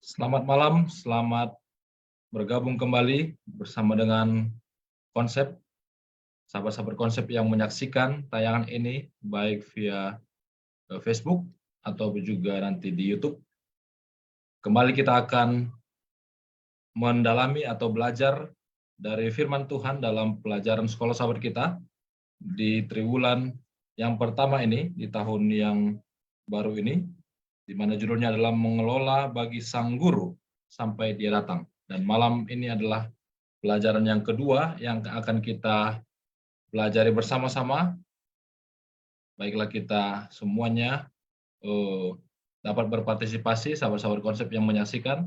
Selamat malam, selamat bergabung kembali bersama dengan Konsep, sahabat-sahabat Konsep yang menyaksikan tayangan ini baik via Facebook atau juga nanti di YouTube. Kembali kita akan mendalami atau belajar dari firman Tuhan dalam pelajaran sekolah sahabat kita di triwulan yang pertama ini, di tahun yang baru ini, di mana judulnya adalah mengelola bagi sang guru sampai dia datang. Dan malam ini adalah pelajaran yang kedua yang akan kita pelajari bersama-sama. Baiklah kita semuanya dapat berpartisipasi, sahabat-sahabat Konsep yang menyaksikan.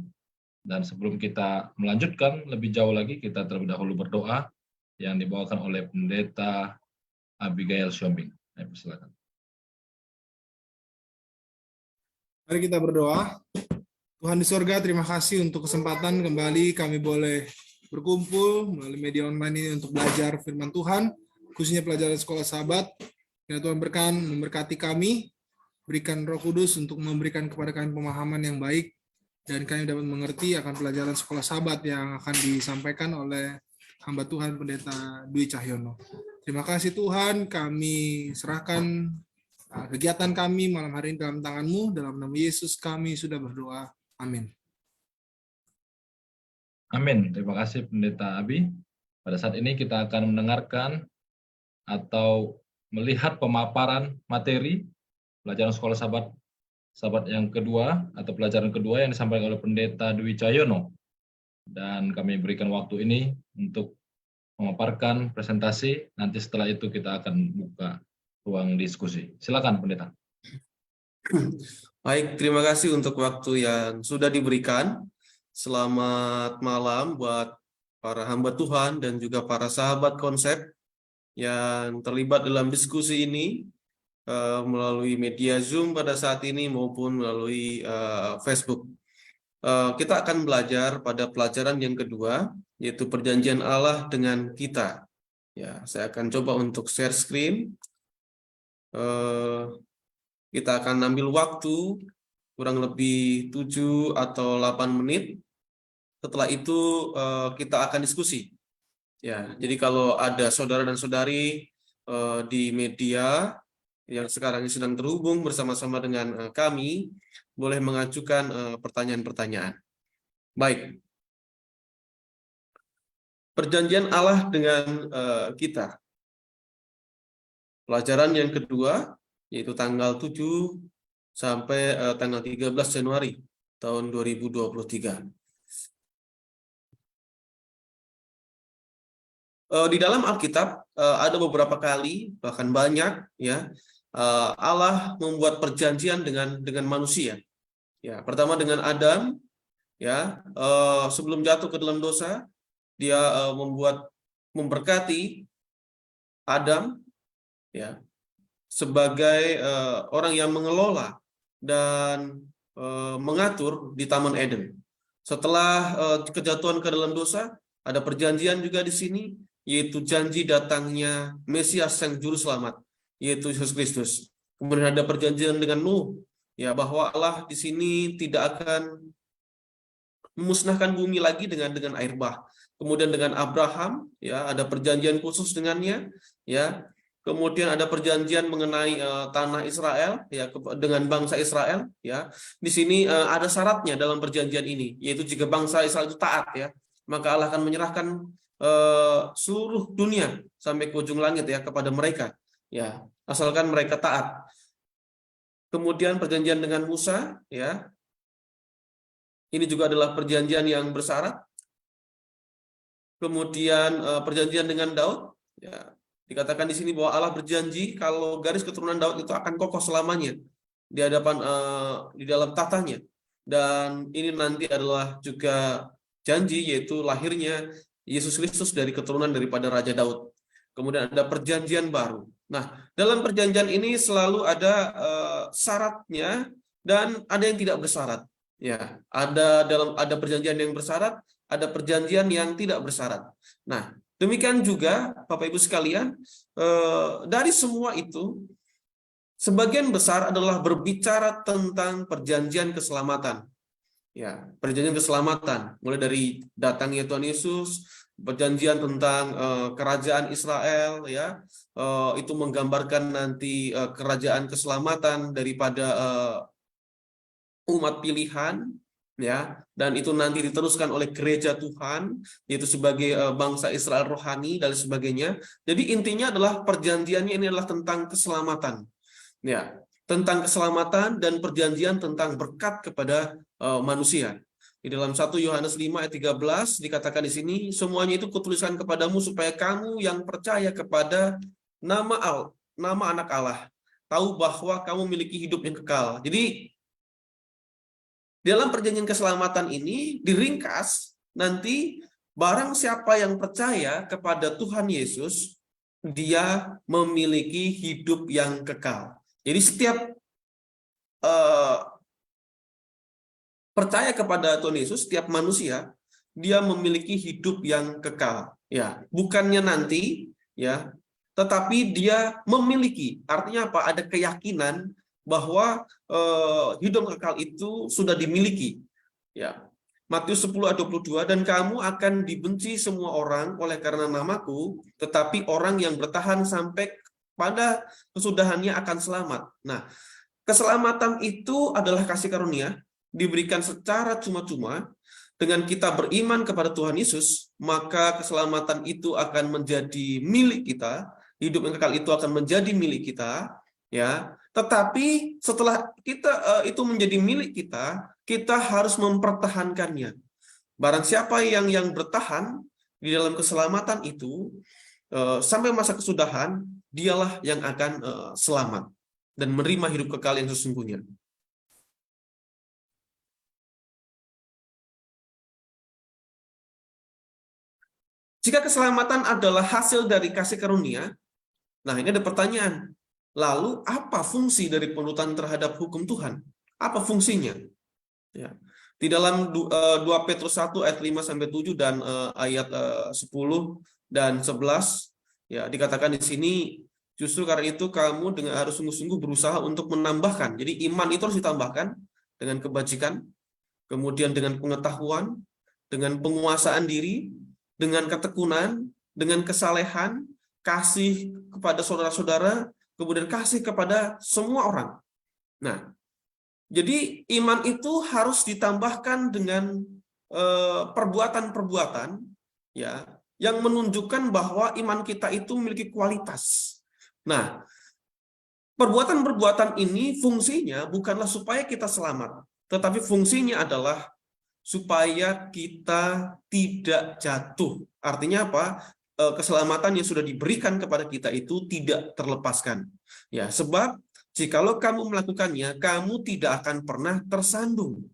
Dan sebelum kita melanjutkan lebih jauh lagi, kita terlebih dahulu berdoa yang dibawakan oleh Pendeta Abigail Siombing. Silakan. Mari kita berdoa. Tuhan di surga, terima kasih untuk kesempatan kembali kami boleh berkumpul melalui media online ini untuk belajar firman Tuhan, khususnya pelajaran sekolah sahabat. Ya Tuhan memberkati kami, berikan Roh Kudus untuk memberikan kepada kami pemahaman yang baik, dan kami dapat mengerti akan pelajaran sekolah sahabat yang akan disampaikan oleh hamba Tuhan Pendeta Dwi Cahyono. Terima kasih Tuhan, kami serahkan kegiatan kami malam hari ini dalam tangan-Mu, dalam nama Yesus kami sudah berdoa. Amin. Amin. Terima kasih Pendeta Abi. Pada saat ini kita akan mendengarkan atau melihat pemaparan materi pelajaran sekolah sahabat yang kedua atau pelajaran kedua yang disampaikan oleh Pendeta Dwi Cahyono. Dan kami berikan waktu ini untuk memaparkan presentasi. Nanti setelah itu kita akan buka ruang diskusi. Silakan Pendeta. Baik, terima kasih untuk waktu yang sudah diberikan. Selamat malam buat para hamba Tuhan dan juga para sahabat Konsep yang terlibat dalam diskusi ini melalui media Zoom pada saat ini maupun melalui Facebook. Kita akan belajar pada pelajaran yang kedua, yaitu perjanjian Allah dengan kita. Ya, saya akan coba untuk share screen. Kita akan ambil waktu kurang lebih 7 atau 8 menit. Setelah itu kita akan diskusi. Ya, jadi kalau ada saudara dan saudari di media yang sekarang ini sedang terhubung bersama-sama dengan kami, boleh mengajukan pertanyaan-pertanyaan. Baik. Perjanjian Allah dengan kita. Pelajaran yang kedua, yaitu tanggal 7 sampai tanggal 13 Januari tahun 2023. Di dalam Alkitab ada beberapa kali, bahkan banyak, ya, Allah membuat perjanjian dengan manusia. Ya, pertama dengan Adam, ya, sebelum jatuh ke dalam dosa, dia memberkati Adam, ya, sebagai orang yang mengelola dan mengatur di Taman Eden. Setelah kejatuhan ke dalam dosa, ada perjanjian juga di sini, yaitu janji datangnya Mesias yang juru selamat, yaitu Yesus Kristus. Kemudian ada perjanjian dengan Nuh, ya, bahwa Allah di sini tidak akan memusnahkan bumi lagi dengan air bah. Kemudian dengan Abraham, ya, ada perjanjian khusus dengannya, ya. Kemudian ada perjanjian mengenai tanah Israel, ya, dengan bangsa Israel, ya. Di sini ada syaratnya dalam perjanjian ini, yaitu jika bangsa Israel itu taat, ya, maka Allah akan menyerahkan seluruh dunia sampai ke ujung langit, ya, kepada mereka, ya, asalkan mereka taat. Kemudian perjanjian dengan Musa, ya, ini juga adalah perjanjian yang bersyarat. Kemudian perjanjian dengan Daud, ya, dikatakan di sini bahwa Allah berjanji kalau garis keturunan Daud itu akan kokoh selamanya di hadapan di dalam tatanya. Dan ini nanti adalah juga janji, yaitu lahirnya Yesus Kristus dari keturunan daripada Raja Daud. Kemudian ada perjanjian baru. Nah, dalam perjanjian ini selalu ada syaratnya dan ada yang tidak bersyarat. Ya, ada perjanjian yang bersyarat, ada perjanjian yang tidak bersyarat. Nah, demikian juga Bapak Ibu sekalian, dari semua itu sebagian besar adalah berbicara tentang perjanjian keselamatan. Ya, perjanjian keselamatan, mulai dari datangnya Tuhan Yesus, perjanjian tentang kerajaan Israel, ya, itu menggambarkan nanti kerajaan keselamatan daripada umat pilihan, ya, dan itu nanti diteruskan oleh gereja Tuhan, yaitu sebagai bangsa Israel rohani dan sebagainya. Jadi intinya adalah perjanjiannya ini adalah tentang keselamatan, ya, tentang keselamatan dan perjanjian tentang berkat kepada manusia. Di dalam 1 Yohanes 5 ayat 13 dikatakan di sini, semuanya itu kutuliskan kepadamu supaya kamu yang percaya kepada nama anak Allah tahu bahwa kamu memiliki hidup yang kekal. Jadi dalam perjanjian keselamatan ini diringkas nanti barang siapa yang percaya kepada Tuhan Yesus, dia memiliki hidup yang kekal. Jadi setiap percaya kepada Tuhan Yesus, setiap manusia dia memiliki hidup yang kekal. Ya, bukannya nanti, ya, tetapi dia memiliki. Artinya apa? Ada keyakinan bahwa hidup kekal itu sudah dimiliki. Ya. Matius 10 ayat 22, dan kamu akan dibenci semua orang oleh karena namaku, tetapi orang yang bertahan sampai pada kesudahannya akan selamat. Nah, keselamatan itu adalah kasih karunia, diberikan secara cuma-cuma. Dengan kita beriman kepada Tuhan Yesus, maka keselamatan itu akan menjadi milik kita, hidup yang kekal itu akan menjadi milik kita, ya. Tetapi setelah kita itu menjadi milik kita harus mempertahankannya. Barang siapa yang bertahan di dalam keselamatan itu sampai masa kesudahan, dialah yang akan selamat dan menerima hidup kekal yang sesungguhnya. Jika keselamatan adalah hasil dari kasih karunia, nah ini ada pertanyaan. Lalu apa fungsi dari penurutan terhadap hukum Tuhan? Apa fungsinya? Ya. Di dalam 2 Petrus 1 ayat 5-7 dan ayat 10 dan 11, ya, dikatakan di sini, justru karena itu kamu dengan harus sungguh-sungguh berusaha untuk menambahkan. Jadi iman itu harus ditambahkan dengan kebajikan, kemudian dengan pengetahuan, dengan penguasaan diri, dengan ketekunan, dengan kesalehan, kasih kepada saudara-saudara, kemudian kasih kepada semua orang. Nah, jadi iman itu harus ditambahkan dengan perbuatan-perbuatan, ya, yang menunjukkan bahwa iman kita itu memiliki kualitas. Nah, perbuatan-perbuatan ini fungsinya bukanlah supaya kita selamat, tetapi fungsinya adalah supaya kita tidak jatuh. Artinya apa? Keselamatan yang sudah diberikan kepada kita itu tidak terlepaskan. Ya, sebab jikalau kamu melakukannya, kamu tidak akan pernah tersandung.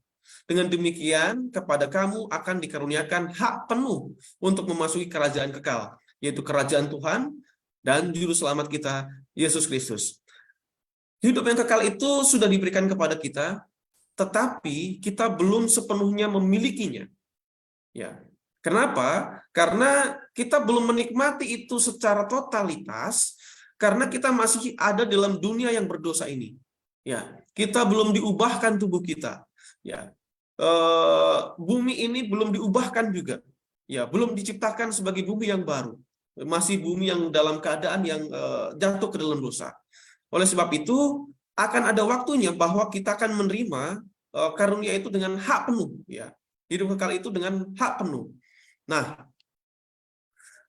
Dengan demikian, kepada kamu akan dikaruniakan hak penuh untuk memasuki kerajaan kekal, yaitu kerajaan Tuhan dan juru selamat kita, Yesus Kristus. Hidup yang kekal itu sudah diberikan kepada kita, tetapi kita belum sepenuhnya memilikinya. Ya. Kenapa? Karena kita belum menikmati itu secara totalitas, karena kita masih ada dalam dunia yang berdosa ini. Ya, kita belum diubahkan tubuh kita. Ya, bumi ini belum diubahkan juga. Ya, belum diciptakan sebagai bumi yang baru. Masih bumi yang dalam keadaan yang jatuh ke dalam dosa. Oleh sebab itu, akan ada waktunya bahwa kita akan menerima karunia itu dengan hak penuh, ya. Hidup kekal itu dengan hak penuh. Nah,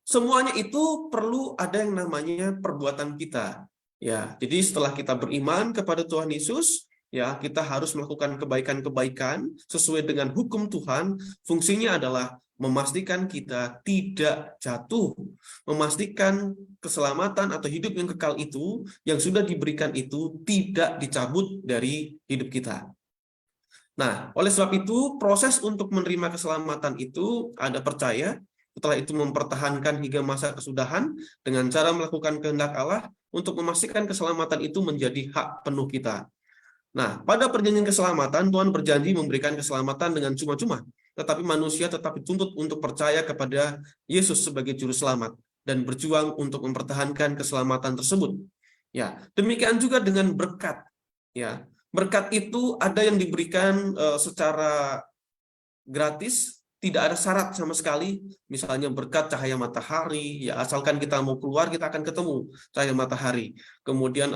semuanya itu perlu ada yang namanya perbuatan kita, ya. Jadi setelah kita beriman kepada Tuhan Yesus, ya, kita harus melakukan kebaikan-kebaikan sesuai dengan hukum Tuhan. Fungsinya adalah memastikan kita tidak jatuh, memastikan keselamatan atau hidup yang kekal itu, yang sudah diberikan itu, tidak dicabut dari hidup kita. Nah, oleh sebab itu, proses untuk menerima keselamatan itu ada percaya, setelah itu mempertahankan hingga masa kesudahan, dengan cara melakukan kehendak Allah, untuk memastikan keselamatan itu menjadi hak penuh kita. Nah, pada perjanjian keselamatan, Tuhan berjanji memberikan keselamatan dengan cuma-cuma, tetapi manusia tetap dituntut untuk percaya kepada Yesus sebagai juru selamat dan berjuang untuk mempertahankan keselamatan tersebut. Ya, demikian juga dengan berkat. Ya, berkat itu ada yang diberikan secara gratis, tidak ada syarat sama sekali. Misalnya berkat cahaya matahari, ya asalkan kita mau keluar kita akan ketemu cahaya matahari. Kemudian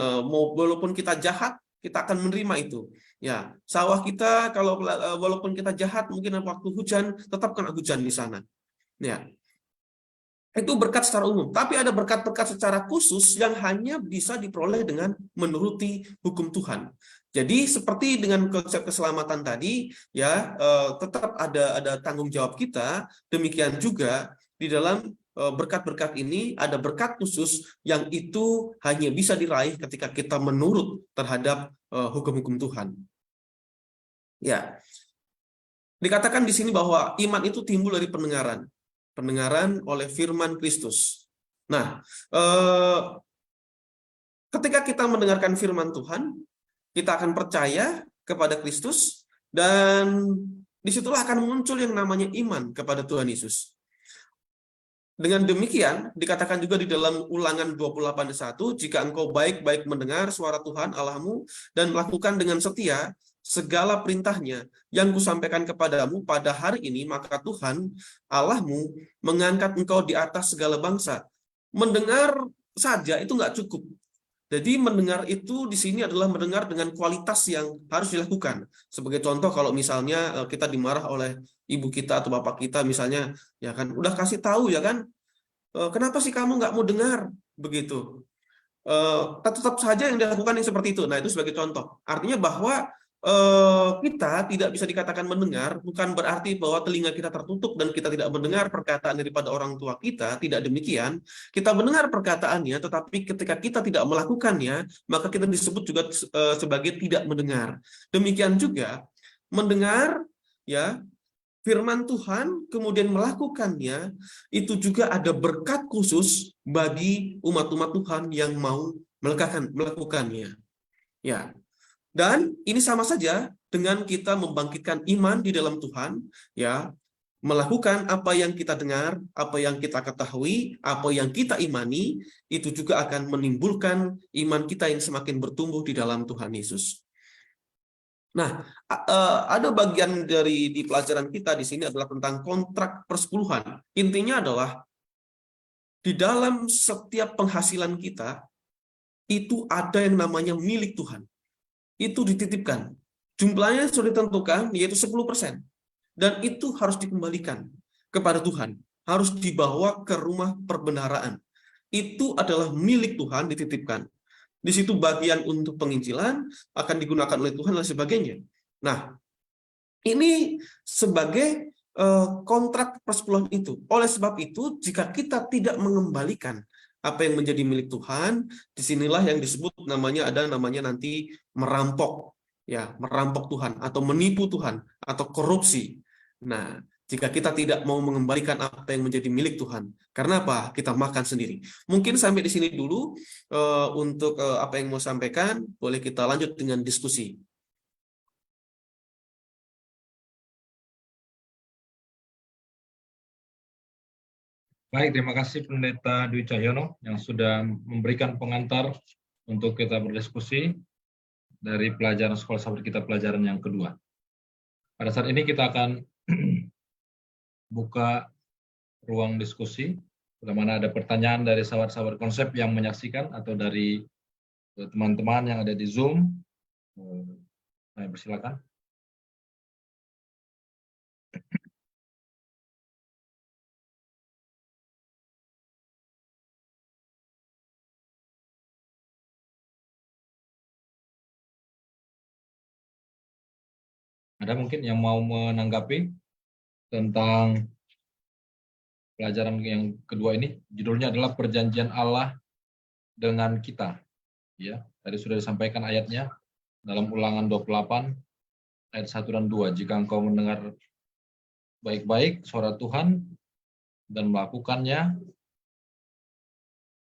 walaupun kita jahat, kita akan menerima itu. Ya, sawah kita kalau walaupun kita jahat, mungkin waktu hujan tetap kena hujan di sana. Ya, itu berkat secara umum. Tapi ada berkat-berkat secara khusus yang hanya bisa diperoleh dengan menuruti hukum Tuhan. Jadi seperti dengan konsep keselamatan tadi, ya tetap ada tanggung jawab kita. Demikian juga di dalam berkat-berkat ini ada berkat khusus yang itu hanya bisa diraih ketika kita menurut terhadap hukum-hukum Tuhan. Ya, dikatakan di sini bahwa iman itu timbul dari pendengaran oleh firman Kristus. Nah, ketika kita mendengarkan firman Tuhan, kita akan percaya kepada Kristus, dan disitulah akan muncul yang namanya iman kepada Tuhan Yesus. Dengan demikian, dikatakan juga di dalam Ulangan 28:1, jika engkau baik-baik mendengar suara Tuhan Allahmu dan melakukan dengan setia segala perintahnya yang kusampaikan kepadamu pada hari ini, maka Tuhan Allahmu mengangkat engkau di atas segala bangsa. Mendengar saja itu nggak cukup. Jadi mendengar itu di sini adalah mendengar dengan kualitas yang harus dilakukan. Sebagai contoh, kalau misalnya kita dimarah oleh ibu kita atau bapak kita misalnya, ya kan, udah kasih tahu ya kan, kenapa sih kamu nggak mau dengar begitu? Tetap saja yang dilakukan yang seperti itu. Nah, itu sebagai contoh. Artinya bahwa kita tidak bisa dikatakan mendengar, bukan berarti bahwa telinga kita tertutup dan kita tidak mendengar perkataan daripada orang tua kita. Tidak demikian. Kita mendengar perkataannya, tetapi ketika kita tidak melakukannya, maka kita disebut juga sebagai tidak mendengar. Demikian juga mendengar, ya, firman Tuhan, kemudian melakukannya, itu juga ada berkat khusus bagi umat-umat Tuhan yang mau melakukannya. Ya, dan ini sama saja dengan kita membangkitkan iman di dalam Tuhan, ya, melakukan apa yang kita dengar, apa yang kita ketahui, apa yang kita imani, itu juga akan menimbulkan iman kita yang semakin bertumbuh di dalam Tuhan Yesus. Nah, ada bagian di pelajaran kita di sini adalah tentang kontrak persepuluhan. Intinya adalah di dalam setiap penghasilan kita itu ada yang namanya milik Tuhan. Itu dititipkan. Jumlahnya sudah ditentukan, yaitu 10%. Dan itu harus dikembalikan kepada Tuhan. Harus dibawa ke rumah perbendaharaan. Itu adalah milik Tuhan, dititipkan. Di situ bagian untuk penginjilan akan digunakan oleh Tuhan dan sebagainya. Nah, ini sebagai kontrak persepuluhan itu. Oleh sebab itu, jika kita tidak mengembalikan apa yang menjadi milik Tuhan, disinilah yang disebut namanya nanti merampok, ya, merampok Tuhan atau menipu Tuhan atau korupsi. Nah, jika kita tidak mau mengembalikan apa yang menjadi milik Tuhan, karena apa? Kita makan sendiri. Mungkin sampai di sini dulu untuk apa yang mau sampaikan, boleh kita lanjut dengan diskusi. Baik, terima kasih Pendeta Dwi Cahyono yang sudah memberikan pengantar untuk kita berdiskusi dari pelajaran Sekolah Sahabat Kita pelajaran yang kedua. Pada saat ini kita akan buka ruang diskusi, bila mana ada pertanyaan dari sahabat-sahabat konsep yang menyaksikan atau dari teman-teman yang ada di Zoom. Saya persilakan. Ada mungkin yang mau menanggapi tentang pelajaran yang kedua ini? Judulnya adalah Perjanjian Allah dengan kita. Ya, tadi sudah disampaikan ayatnya dalam Ulangan 28 ayat 1 dan 2. Jika engkau mendengar baik-baik suara Tuhan dan melakukannya,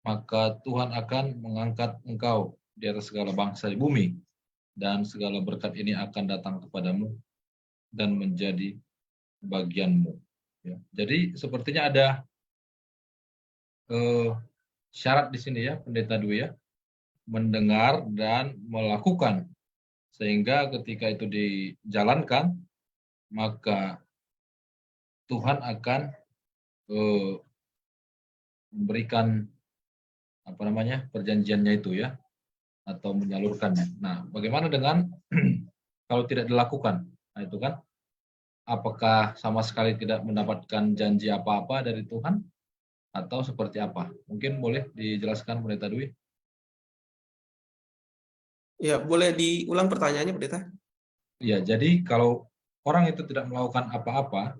maka Tuhan akan mengangkat engkau di atas segala bangsa di bumi, dan segala berkat ini akan datang kepadamu dan menjadi bagianmu. Ya. Jadi sepertinya ada syarat di sini ya, Pendeta Dwi ya, mendengar dan melakukan, sehingga ketika itu dijalankan, maka Tuhan akan memberikan perjanjiannya itu ya, atau menyalurkannya. Nah, bagaimana dengan kalau tidak dilakukan? Nah, itu kan, apakah sama sekali tidak mendapatkan janji apa-apa dari Tuhan, atau seperti apa? Mungkin boleh dijelaskan, Pendeta Dwi? Ya, boleh diulang pertanyaannya, Pendeta? Ya, jadi kalau orang itu tidak melakukan apa-apa,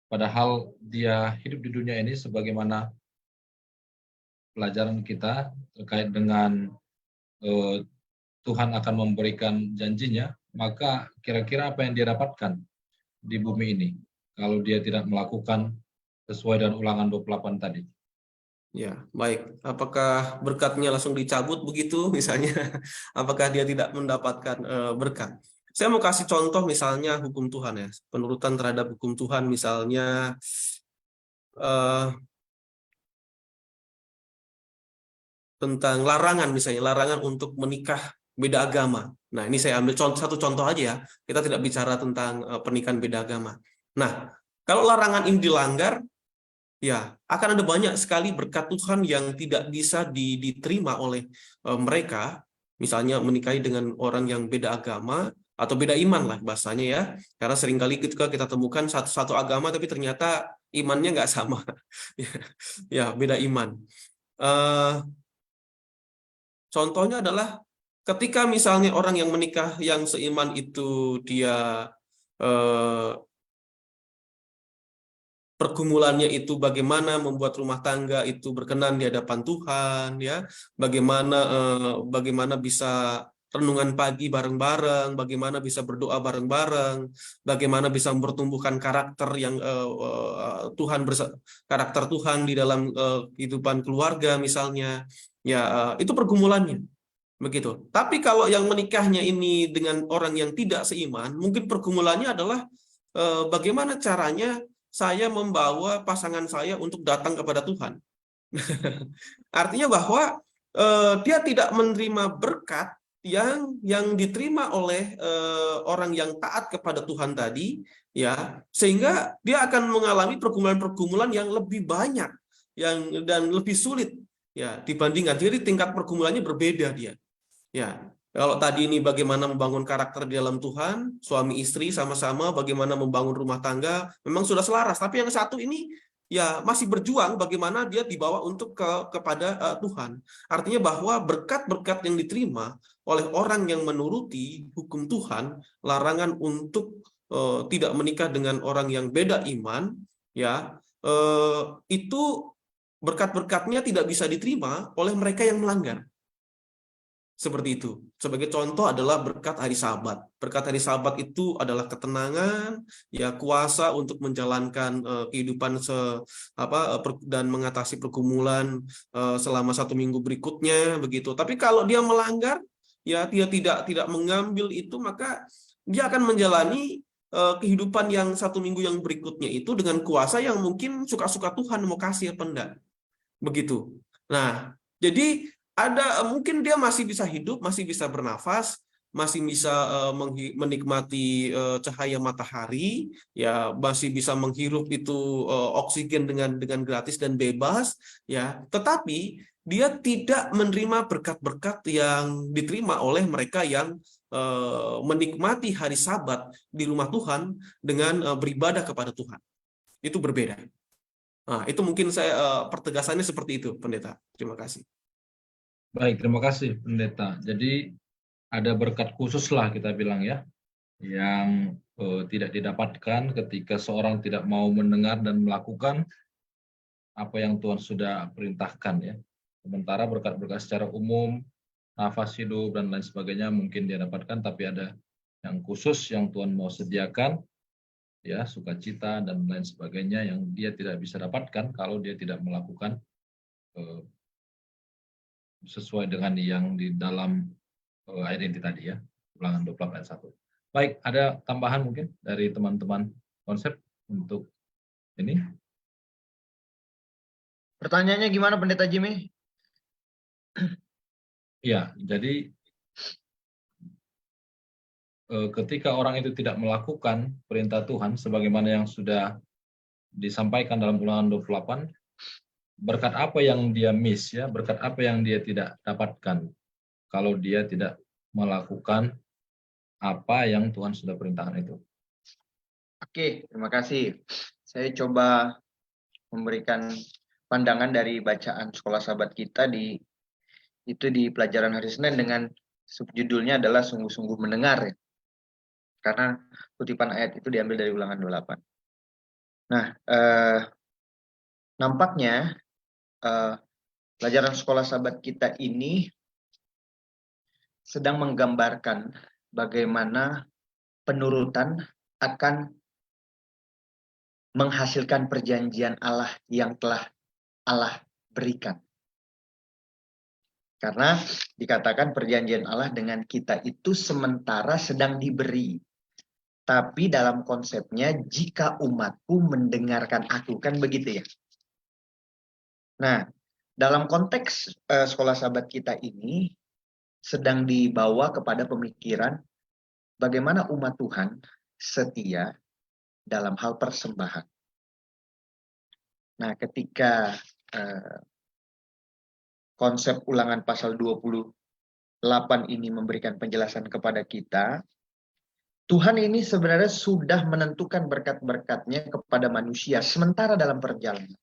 padahal dia hidup di dunia ini sebagaimana pelajaran kita terkait dengan Tuhan akan memberikan janjinya, maka kira-kira apa yang dia dapatkan di bumi ini kalau dia tidak melakukan sesuai dengan Ulangan 28 tadi? Ya, baik. Apakah berkatnya langsung dicabut begitu misalnya? Apakah dia tidak mendapatkan berkat? Saya mau kasih contoh misalnya hukum Tuhan ya. Penurutan terhadap hukum Tuhan misalnya tentang larangan, misalnya larangan untuk menikah beda agama. Nah, ini saya ambil satu contoh aja ya. Kita tidak bicara tentang pernikahan beda agama. Nah, kalau larangan ini dilanggar, ya akan ada banyak sekali berkat Tuhan yang tidak bisa diterima oleh mereka. Misalnya menikahi dengan orang yang beda agama atau beda iman lah bahasanya ya. Karena seringkali ketika kita temukan satu agama tapi ternyata imannya nggak sama. Ya, beda iman. Contohnya adalah ketika misalnya orang yang menikah yang seiman itu dia pergumulannya itu bagaimana membuat rumah tangga itu berkenan di hadapan Tuhan, ya, bagaimana bisa renungan pagi bareng-bareng, bagaimana bisa berdoa bareng-bareng, bagaimana bisa mempertumbuhkan karakter yang karakter Tuhan di dalam kehidupan keluarga misalnya, ya itu pergumulannya. Begitu. Tapi kalau yang menikahnya ini dengan orang yang tidak seiman, mungkin pergumulannya adalah bagaimana caranya saya membawa pasangan saya untuk datang kepada Tuhan. Artinya bahwa dia tidak menerima berkat yang diterima oleh orang yang taat kepada Tuhan tadi, ya, sehingga dia akan mengalami pergumulan-pergumulan yang lebih banyak dan lebih sulit, ya, dibandingkan. Jadi tingkat pergumulannya berbeda dia. Ya, kalau tadi ini bagaimana membangun karakter di dalam Tuhan, suami istri sama-sama bagaimana membangun rumah tangga, memang sudah selaras. Tapi yang satu ini ya masih berjuang bagaimana dia dibawa untuk kepada Tuhan. Artinya bahwa berkat-berkat yang diterima oleh orang yang menuruti hukum Tuhan, larangan untuk tidak menikah dengan orang yang beda iman, ya, itu berkat-berkatnya tidak bisa diterima oleh mereka yang melanggar. Seperti itu. Sebagai contoh adalah berkat hari Sabat. Berkat hari Sabat itu adalah ketenangan, ya, kuasa untuk menjalankan kehidupan dan mengatasi pergumulan selama 1 minggu berikutnya begitu. Tapi kalau dia melanggar, ya dia tidak mengambil itu, maka dia akan menjalani kehidupan yang 1 minggu yang berikutnya itu dengan kuasa yang mungkin suka-suka Tuhan mau kasih apa enggak. Begitu. Nah, jadi mungkin dia masih bisa hidup, masih bisa bernafas, masih bisa menikmati cahaya matahari, ya, masih bisa menghirup itu oksigen dengan gratis dan bebas, ya. Tetapi dia tidak menerima berkat-berkat yang diterima oleh mereka yang menikmati hari Sabat di rumah Tuhan dengan beribadah kepada Tuhan. Itu berbeda. Nah, itu mungkin saya pertegasannya seperti itu, Pendeta. Terima kasih. Baik, terima kasih, Pendeta. Jadi ada berkat khusus lah kita bilang ya, yang tidak didapatkan ketika seorang tidak mau mendengar dan melakukan apa yang Tuhan sudah perintahkan ya. Sementara berkat-berkat secara umum, nafas hidup dan lain sebagainya mungkin dia dapatkan, tapi ada yang khusus yang Tuhan mau sediakan, ya, sukacita dan lain sebagainya yang dia tidak bisa dapatkan kalau dia tidak melakukan sesuai dengan yang di dalam ayat inti tadi ya, Ulangan 28 ayat 1. Baik, ada tambahan mungkin dari teman-teman konsep untuk ini? Pertanyaannya gimana, Pendeta Jimmy? Ya, jadi ketika orang itu tidak melakukan perintah Tuhan sebagaimana yang sudah disampaikan dalam Ulangan 28, berkat apa yang dia miss ya, berkat apa yang dia tidak dapatkan kalau dia tidak melakukan apa yang Tuhan sudah perintahkan itu. Oke, terima kasih. Saya coba memberikan pandangan dari bacaan sekolah sahabat kita di pelajaran hari Senin dengan subjudulnya adalah sungguh-sungguh mendengar ya. Karena kutipan ayat itu diambil dari Ulangan 28. Nah, nampaknya pelajaran sekolah sahabat kita ini sedang menggambarkan bagaimana penurutan akan menghasilkan perjanjian Allah yang telah Allah berikan. Karena dikatakan perjanjian Allah dengan kita itu sementara sedang diberi. Tapi dalam konsepnya, jika umatku mendengarkan aku, kan begitu ya. Nah, dalam konteks sekolah sahabat kita ini, sedang dibawa kepada pemikiran bagaimana umat Tuhan setia dalam hal persembahan. Nah, ketika konsep Ulangan pasal 28 ini memberikan penjelasan kepada kita, Tuhan ini sebenarnya sudah menentukan berkat-berkatnya kepada manusia sementara dalam perjalanan.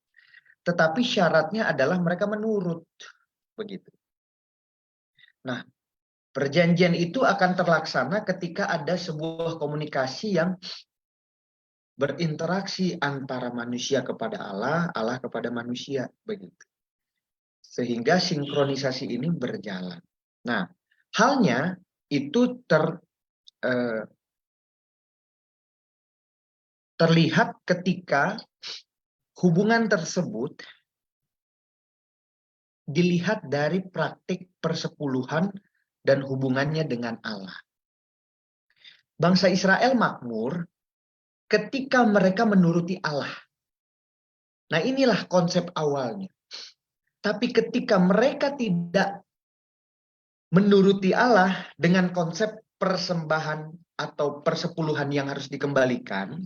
Tetapi syaratnya adalah mereka menurut. Begitu. Nah, perjanjian itu akan terlaksana ketika ada sebuah komunikasi yang berinteraksi antara manusia kepada Allah, Allah kepada manusia. Begitu. Sehingga sinkronisasi ini berjalan. Nah, halnya itu terlihat ketika hubungan tersebut dilihat dari praktik persepuluhan dan hubungannya dengan Allah. Bangsa Israel makmur ketika mereka menuruti Allah. Nah, inilah konsep awalnya. Tapi ketika mereka tidak menuruti Allah dengan konsep persembahan atau persepuluhan yang harus dikembalikan,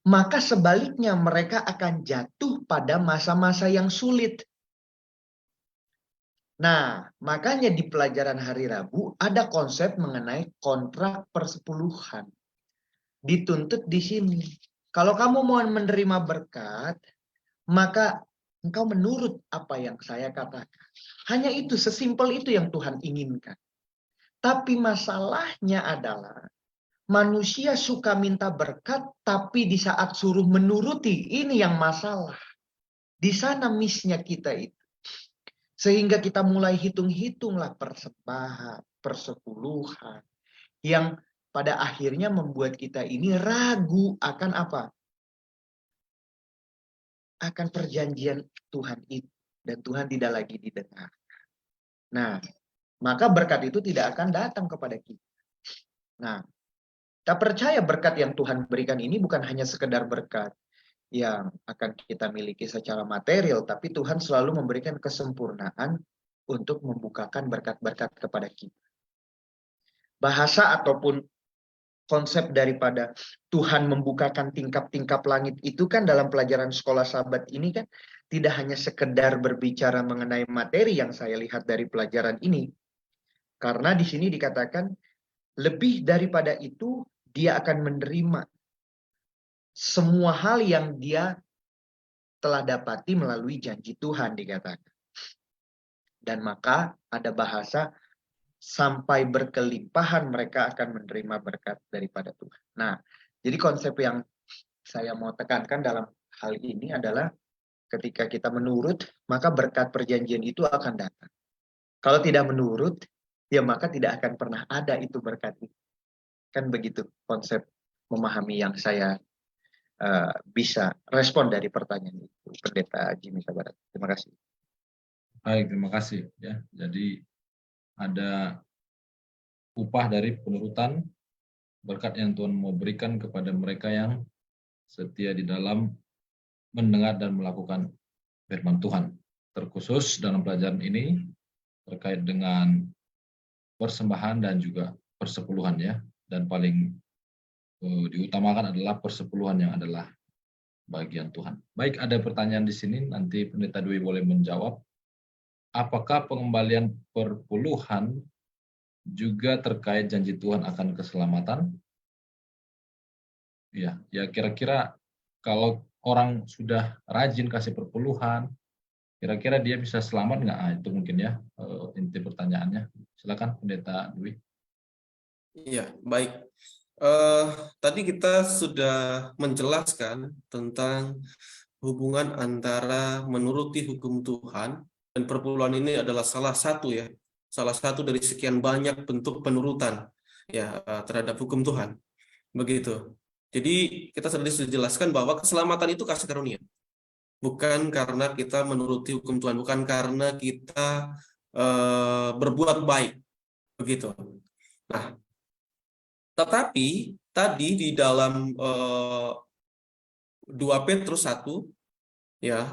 maka sebaliknya mereka akan jatuh pada masa-masa yang sulit. Nah, makanya di pelajaran hari Rabu ada konsep mengenai kontrak persepuluhan. Dituntut di sini. Kalau kamu mau menerima berkat, maka engkau menurut apa yang saya katakan. Hanya itu, sesimpel itu yang Tuhan inginkan. Tapi masalahnya adalah manusia suka minta berkat, tapi di saat suruh menuruti, ini yang masalah. Di sana miss-nya kita itu. Sehingga kita mulai hitung-hitunglah persembahan, persepuluhan. Yang pada akhirnya membuat kita ini ragu akan apa? Akan perjanjian Tuhan itu. Dan Tuhan tidak lagi didengar. Nah, maka berkat itu tidak akan datang kepada kita. Nah, kita percaya berkat yang Tuhan berikan ini bukan hanya sekedar berkat yang akan kita miliki secara material, tapi Tuhan selalu memberikan kesempurnaan untuk membukakan berkat-berkat kepada kita. Bahasa ataupun konsep daripada Tuhan membukakan tingkap-tingkap langit itu kan dalam pelajaran sekolah sahabat ini kan tidak hanya sekedar berbicara mengenai materi yang saya lihat dari pelajaran ini. Karena di sini dikatakan lebih daripada itu, dia akan menerima semua hal yang dia telah dapati melalui janji Tuhan, dikatakan. Dan maka ada bahasa sampai berkelimpahan mereka akan menerima berkat daripada Tuhan. Nah, jadi konsep yang saya mau tekankan dalam hal ini adalah ketika kita menurut, maka berkat perjanjian itu akan datang. Kalau tidak menurut, ya maka tidak akan pernah ada itu berkat itu. Kan begitu konsep memahami yang saya bisa respon dari pertanyaan itu, Pendeta Jimmy Sabarat. Terima kasih. Baik, terima kasih. Ya, jadi ada upah dari penurutan berkat yang Tuhan mau berikan kepada mereka yang setia di dalam mendengar dan melakukan firman Tuhan. Terkhusus dalam pelajaran ini terkait dengan persembahan dan juga persepuluhan ya. Dan paling diutamakan adalah persepuluhan yang adalah bagian Tuhan. Baik, ada pertanyaan di sini, nanti Pendeta Dwi boleh menjawab. Apakah pengembalian perpuluhan juga terkait janji Tuhan akan keselamatan? Ya, kira-kira kalau orang sudah rajin kasih perpuluhan, kira-kira dia bisa selamat nggak? Itu mungkin ya inti pertanyaannya. Silakan Pendeta Dwi. Iya, baik. Tadi kita sudah menjelaskan tentang hubungan antara menuruti hukum Tuhan dan perpuluhan ini adalah salah satu dari sekian banyak bentuk penurutan terhadap hukum Tuhan. Begitu. Jadi kita sudah dijelaskan bahwa keselamatan itu kasih karunia. Bukan karena kita menuruti hukum Tuhan, bukan karena kita berbuat baik. Begitu. Nah, tetapi tadi di dalam 2 Petrus 1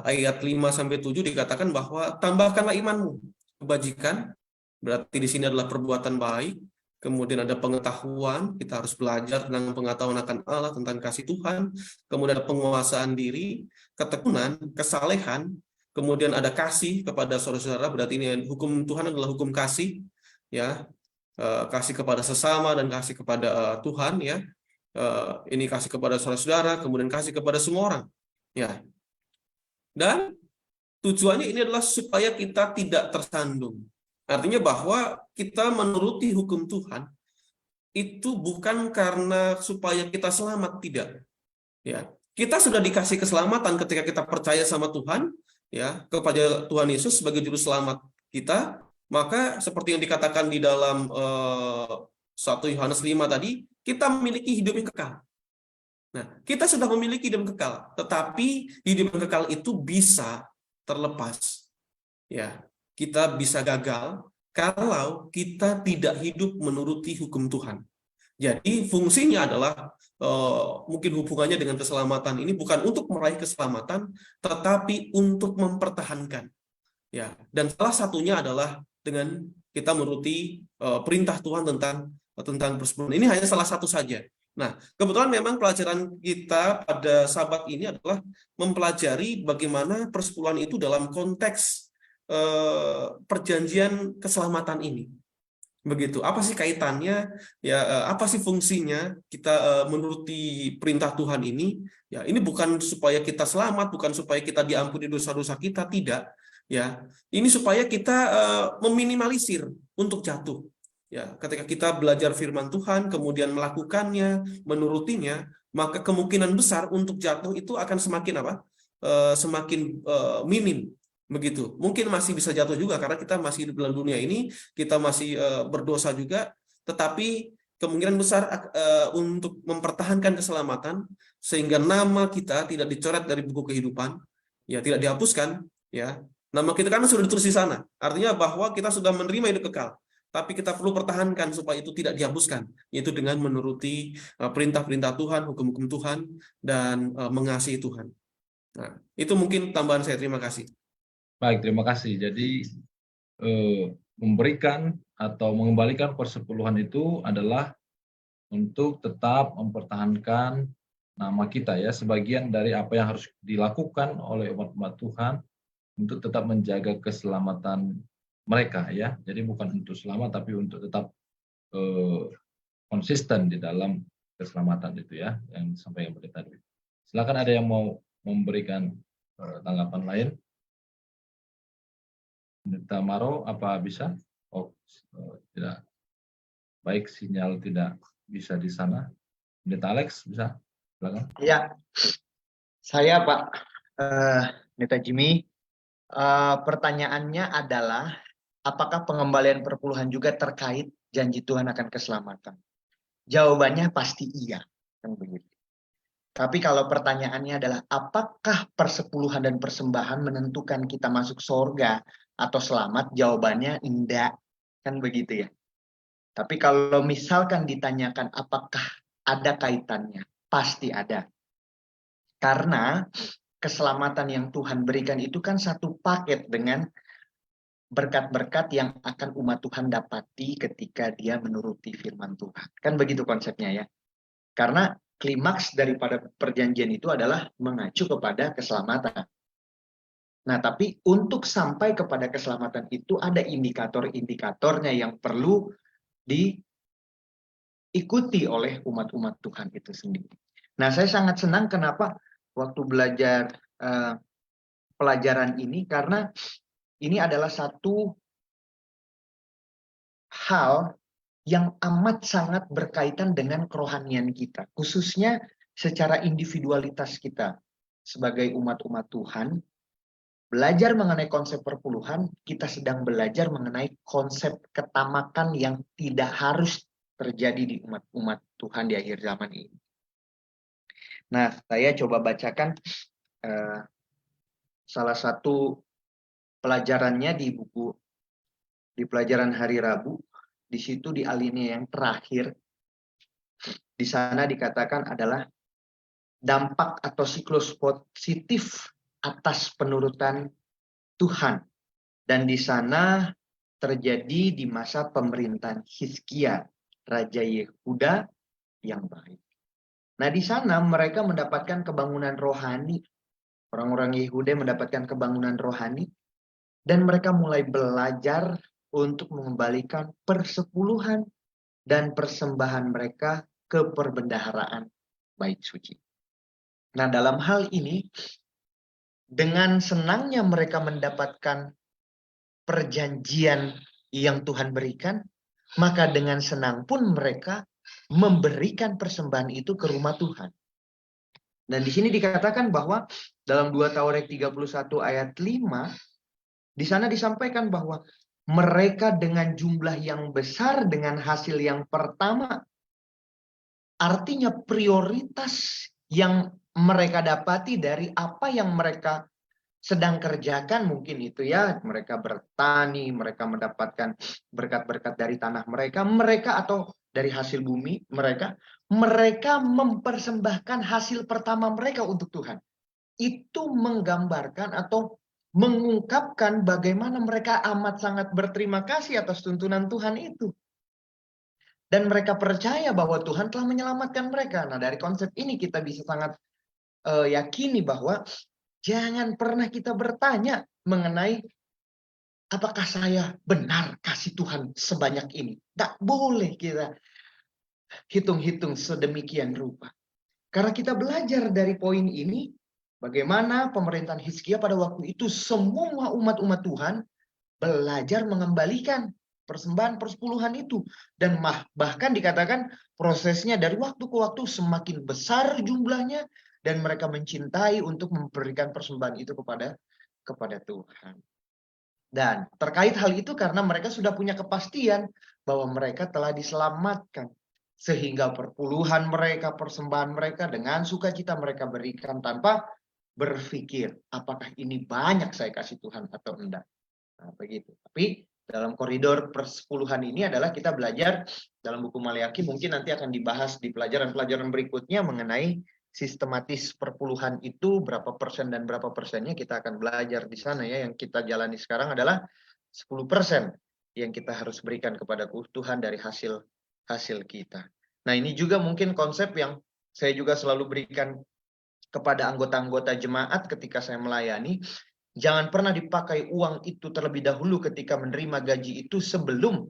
ayat 5-7 dikatakan bahwa tambahkanlah imanmu kebajikan, berarti di sini adalah perbuatan baik, kemudian ada pengetahuan, kita harus belajar tentang pengetahuan akan Allah, tentang kasih Tuhan, kemudian ada penguasaan diri, ketekunan, kesalehan, kemudian ada kasih kepada saudara-saudara, berarti ini hukum Tuhan adalah hukum kasih, kasih kepada sesama dan kasih kepada Tuhan, ini kasih kepada saudara-saudara, kemudian kasih kepada semua orang, dan tujuannya ini adalah supaya kita tidak tersandung. Artinya bahwa kita menuruti hukum Tuhan itu bukan karena supaya kita selamat, tidak. Kita sudah dikasih keselamatan ketika kita percaya sama Tuhan, kepada Tuhan Yesus sebagai juru selamat kita. Maka seperti yang dikatakan di dalam 1 Yohanes 5 tadi, kita memiliki hidup yang kekal. Nah, kita sudah memiliki hidup yang kekal, tetapi hidup yang kekal itu bisa terlepas. Kita bisa gagal kalau kita tidak hidup menuruti hukum Tuhan. Jadi fungsinya adalah mungkin hubungannya dengan keselamatan ini bukan untuk meraih keselamatan, tetapi untuk mempertahankan. Dan salah satunya adalah dengan kita menuruti perintah Tuhan tentang persepuluhan. Ini hanya salah satu saja. Nah, kebetulan memang pelajaran kita pada Sabat ini adalah mempelajari bagaimana persepuluhan itu dalam konteks perjanjian keselamatan ini. Begitu. Apa sih kaitannya? Apa sih fungsinya kita menuruti perintah Tuhan ini? Ini bukan supaya kita selamat, bukan supaya kita diampuni dosa-dosa kita, tidak. Ini supaya kita meminimalisir untuk jatuh. Ketika kita belajar firman Tuhan, kemudian melakukannya, menurutinya, maka kemungkinan besar untuk jatuh itu akan semakin minim. Begitu. Mungkin masih bisa jatuh juga karena kita masih hidup dalam dunia ini, kita masih berdosa juga, tetapi kemungkinan besar untuk mempertahankan keselamatan sehingga nama kita tidak dicoret dari buku kehidupan, tidak dihapuskan, nama kita kan sudah ditulis di sana. Artinya bahwa kita sudah menerima hidup kekal. Tapi kita perlu pertahankan supaya itu tidak dihapuskan, yaitu dengan menuruti perintah-perintah Tuhan, hukum-hukum Tuhan, dan mengasihi Tuhan. Nah, itu mungkin tambahan saya. Terima kasih. Baik, terima kasih. Jadi memberikan atau mengembalikan persepuluhan itu adalah untuk tetap mempertahankan nama kita, sebagian dari apa yang harus dilakukan oleh umat-umat Tuhan untuk tetap menjaga keselamatan mereka, jadi bukan untuk selamat tapi untuk tetap konsisten di dalam keselamatan itu, yang disampaikan Pendeta Dwi. Silakan, ada yang mau memberikan tanggapan lain? Pendeta Maro, apa bisa? Tidak. Baik, sinyal tidak bisa di sana. Pendeta Alex, bisa? Silakan. Ya, saya Pak Pendeta Jimmy. Pertanyaannya adalah, apakah pengembalian perpuluhan juga terkait janji Tuhan akan keselamatan? Jawabannya pasti iya, kan begitu. Tapi kalau pertanyaannya adalah, apakah persepuluhan dan persembahan menentukan kita masuk surga atau selamat? Jawabannya enggak, kan begitu ya. Tapi kalau misalkan ditanyakan apakah ada kaitannya, pasti ada. Karena keselamatan yang Tuhan berikan itu kan satu paket dengan berkat-berkat yang akan umat Tuhan dapati ketika dia menuruti firman Tuhan. Kan begitu konsepnya ya. Karena klimaks daripada perjanjian itu adalah mengacu kepada keselamatan. Nah, tapi untuk sampai kepada keselamatan itu ada indikator-indikatornya yang perlu diikuti oleh umat-umat Tuhan itu sendiri. Nah, saya sangat senang kenapa waktu belajar pelajaran ini, karena ini adalah satu hal yang amat sangat berkaitan dengan kerohanian kita, khususnya secara individualitas kita sebagai umat-umat Tuhan. Belajar mengenai konsep perpuluhan, kita sedang belajar mengenai konsep ketamakan yang tidak harus terjadi di umat-umat Tuhan di akhir zaman ini. Nah, saya coba bacakan salah satu pelajarannya di buku, di pelajaran hari Rabu. Di situ di alinea yang terakhir, di sana dikatakan adalah dampak atau siklus positif atas penurutan Tuhan. Dan di sana terjadi di masa pemerintahan Hizkia, Raja Yehuda yang baik. Nah, di sana mereka mendapatkan kebangunan rohani. Orang-orang Yehuda mendapatkan kebangunan rohani. Dan mereka mulai belajar untuk mengembalikan persepuluhan dan persembahan mereka ke perbendaharaan bait suci. Nah, dalam hal ini, dengan senangnya mereka mendapatkan perjanjian yang Tuhan berikan, maka dengan senang pun mereka memberikan persembahan itu ke rumah Tuhan. Dan di sini dikatakan bahwa dalam 2 Tawarik 31 ayat 5, di sana disampaikan bahwa mereka dengan jumlah yang besar, dengan hasil yang pertama, artinya prioritas yang mereka dapati dari apa yang mereka sedang kerjakan, mungkin itu ya, mereka bertani, mereka mendapatkan berkat-berkat dari tanah mereka atau dari hasil bumi mereka mempersembahkan hasil pertama mereka untuk Tuhan. Itu menggambarkan atau mengungkapkan bagaimana mereka amat sangat berterima kasih atas tuntunan Tuhan itu. Dan mereka percaya bahwa Tuhan telah menyelamatkan mereka. Nah, dari konsep ini kita bisa sangat yakini bahwa jangan pernah kita bertanya mengenai apakah saya benar kasih Tuhan sebanyak ini. Tak boleh kita hitung-hitung sedemikian rupa. Karena kita belajar dari poin ini, bagaimana pemerintahan Hizkia pada waktu itu semua umat-umat Tuhan belajar mengembalikan persembahan persepuluhan itu. Dan bahkan dikatakan prosesnya dari waktu ke waktu semakin besar jumlahnya, dan mereka mencintai untuk memberikan persembahan itu kepada Tuhan. Dan terkait hal itu karena mereka sudah punya kepastian bahwa mereka telah diselamatkan. Sehingga perpuluhan mereka, persembahan mereka dengan sukacita mereka berikan tanpa berpikir apakah ini banyak saya kasih Tuhan atau enggak. Nah, begitu. Tapi dalam koridor persepuluhan ini adalah kita belajar dalam buku Maleakhi, mungkin nanti akan dibahas di pelajaran-pelajaran berikutnya mengenai sistematis perpuluhan itu berapa persen dan berapa persennya kita akan belajar di sana ya. Yang kita jalani sekarang adalah 10% yang kita harus berikan kepada Tuhan dari hasil kita. Nah, ini juga mungkin konsep yang saya juga selalu berikan kepada anggota-anggota jemaat ketika saya melayani. Jangan pernah dipakai uang itu terlebih dahulu ketika menerima gaji itu sebelum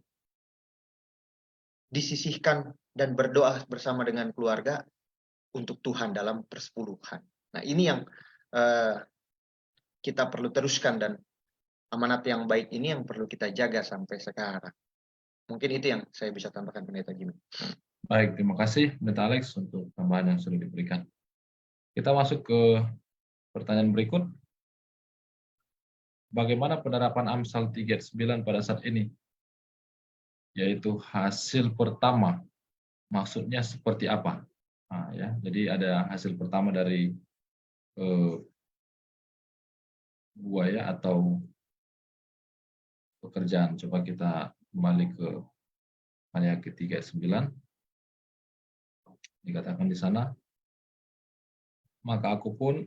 disisihkan dan berdoa bersama dengan keluarga untuk Tuhan dalam persepuluhan. Nah, ini yang kita perlu teruskan, dan amanat yang baik ini yang perlu kita jaga sampai sekarang. Mungkin itu yang saya bisa tambahkan, Pendeta Jimmy. Baik, terima kasih Pendeta Alex untuk tambahan yang sudah diberikan. Kita masuk ke pertanyaan berikut. Bagaimana penerapan Amsal 3:9 pada saat ini? Yaitu hasil pertama. Maksudnya seperti apa? Nah, ya, jadi ada hasil pertama dari buaya atau pekerjaan. Coba kita kembali ke Maleakhi 3:9. Dikatakan di sana, maka aku pun,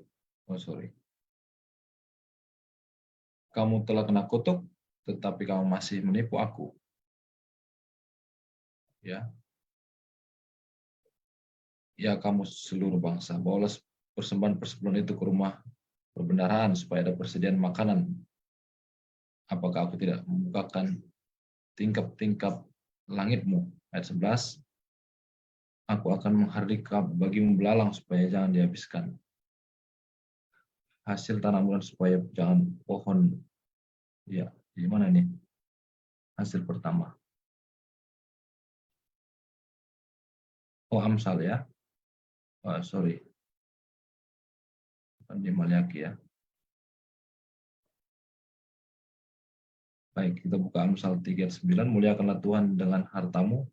kamu telah kena kutuk, tetapi kamu masih menipu aku. Ya. ya kamu seluruh bangsa, bawalah persembahan-persembahan itu ke rumah perbendaharaan supaya ada persediaan makanan. Apakah aku tidak membukakan tingkap-tingkap langitmu? Ayat 11, aku akan menghardika bagimu belalang supaya jangan dihabiskan. Hasil tanaman supaya jangan pohon. Ya, di mana ini? Hasil pertama. Oh, Amsal ya. Oh, sorry. Di Maliaki ya. Baik, kita buka Amsal 3:9. Muliakanlah Tuhan dengan hartamu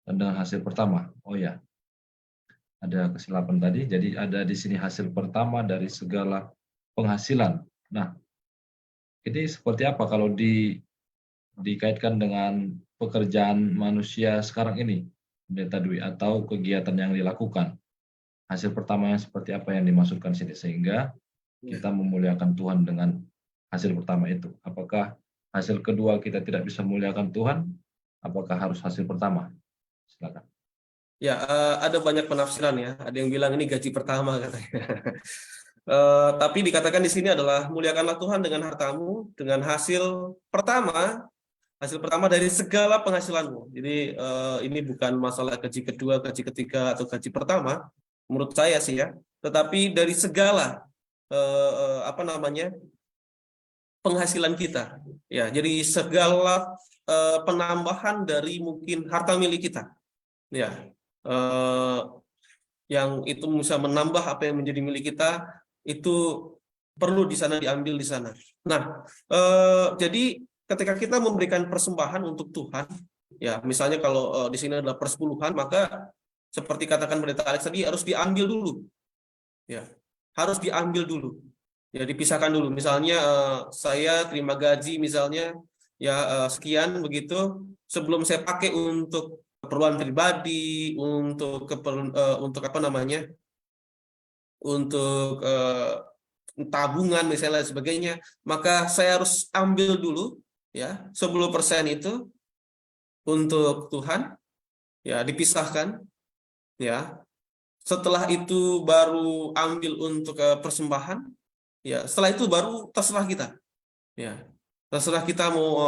dan dengan hasil pertama. Oh ya, ada kesilapan tadi. Jadi ada di sini hasil pertama dari segala penghasilan. Nah, ini seperti apa kalau dikaitkan dengan pekerjaan manusia sekarang ini, Pendeta Dwi, atau kegiatan yang dilakukan? Hasil pertama yang seperti apa yang dimaksudkan sini sehingga kita memuliakan Tuhan dengan hasil pertama itu? Apakah hasil kedua kita tidak bisa memuliakan Tuhan? Apakah harus hasil pertama? Silakan. Ya, ada banyak penafsiran ya. Ada yang bilang ini gaji pertama katanya. Tapi dikatakan di sini adalah muliakanlah Tuhan dengan hartamu, dengan hasil pertama dari segala penghasilanmu. Jadi ini bukan masalah gaji kedua, gaji ketiga, atau gaji pertama, menurut saya sih ya. Tetapi dari segala penghasilan kita, ya. Jadi segala penambahan dari mungkin harta milik kita, ya. Yang itu bisa menambah apa yang menjadi milik kita, itu perlu di sana diambil di sana. Nah, jadi ketika kita memberikan persembahan untuk Tuhan, ya misalnya kalau di sini adalah persepuluhan, maka seperti katakan Pendeta Alex tadi harus diambil dulu, ya harus diambil dulu, ya dipisahkan dulu. Misalnya saya terima gaji misalnya ya sekian begitu, sebelum saya pakai untuk keperluan pribadi, untuk untuk tabungan misalnya sebagainya, maka saya harus ambil dulu ya 10% itu untuk Tuhan, ya dipisahkan, ya. Setelah itu baru ambil untuk persembahan, ya. Setelah itu baru terserah kita, ya. Terserah kita mau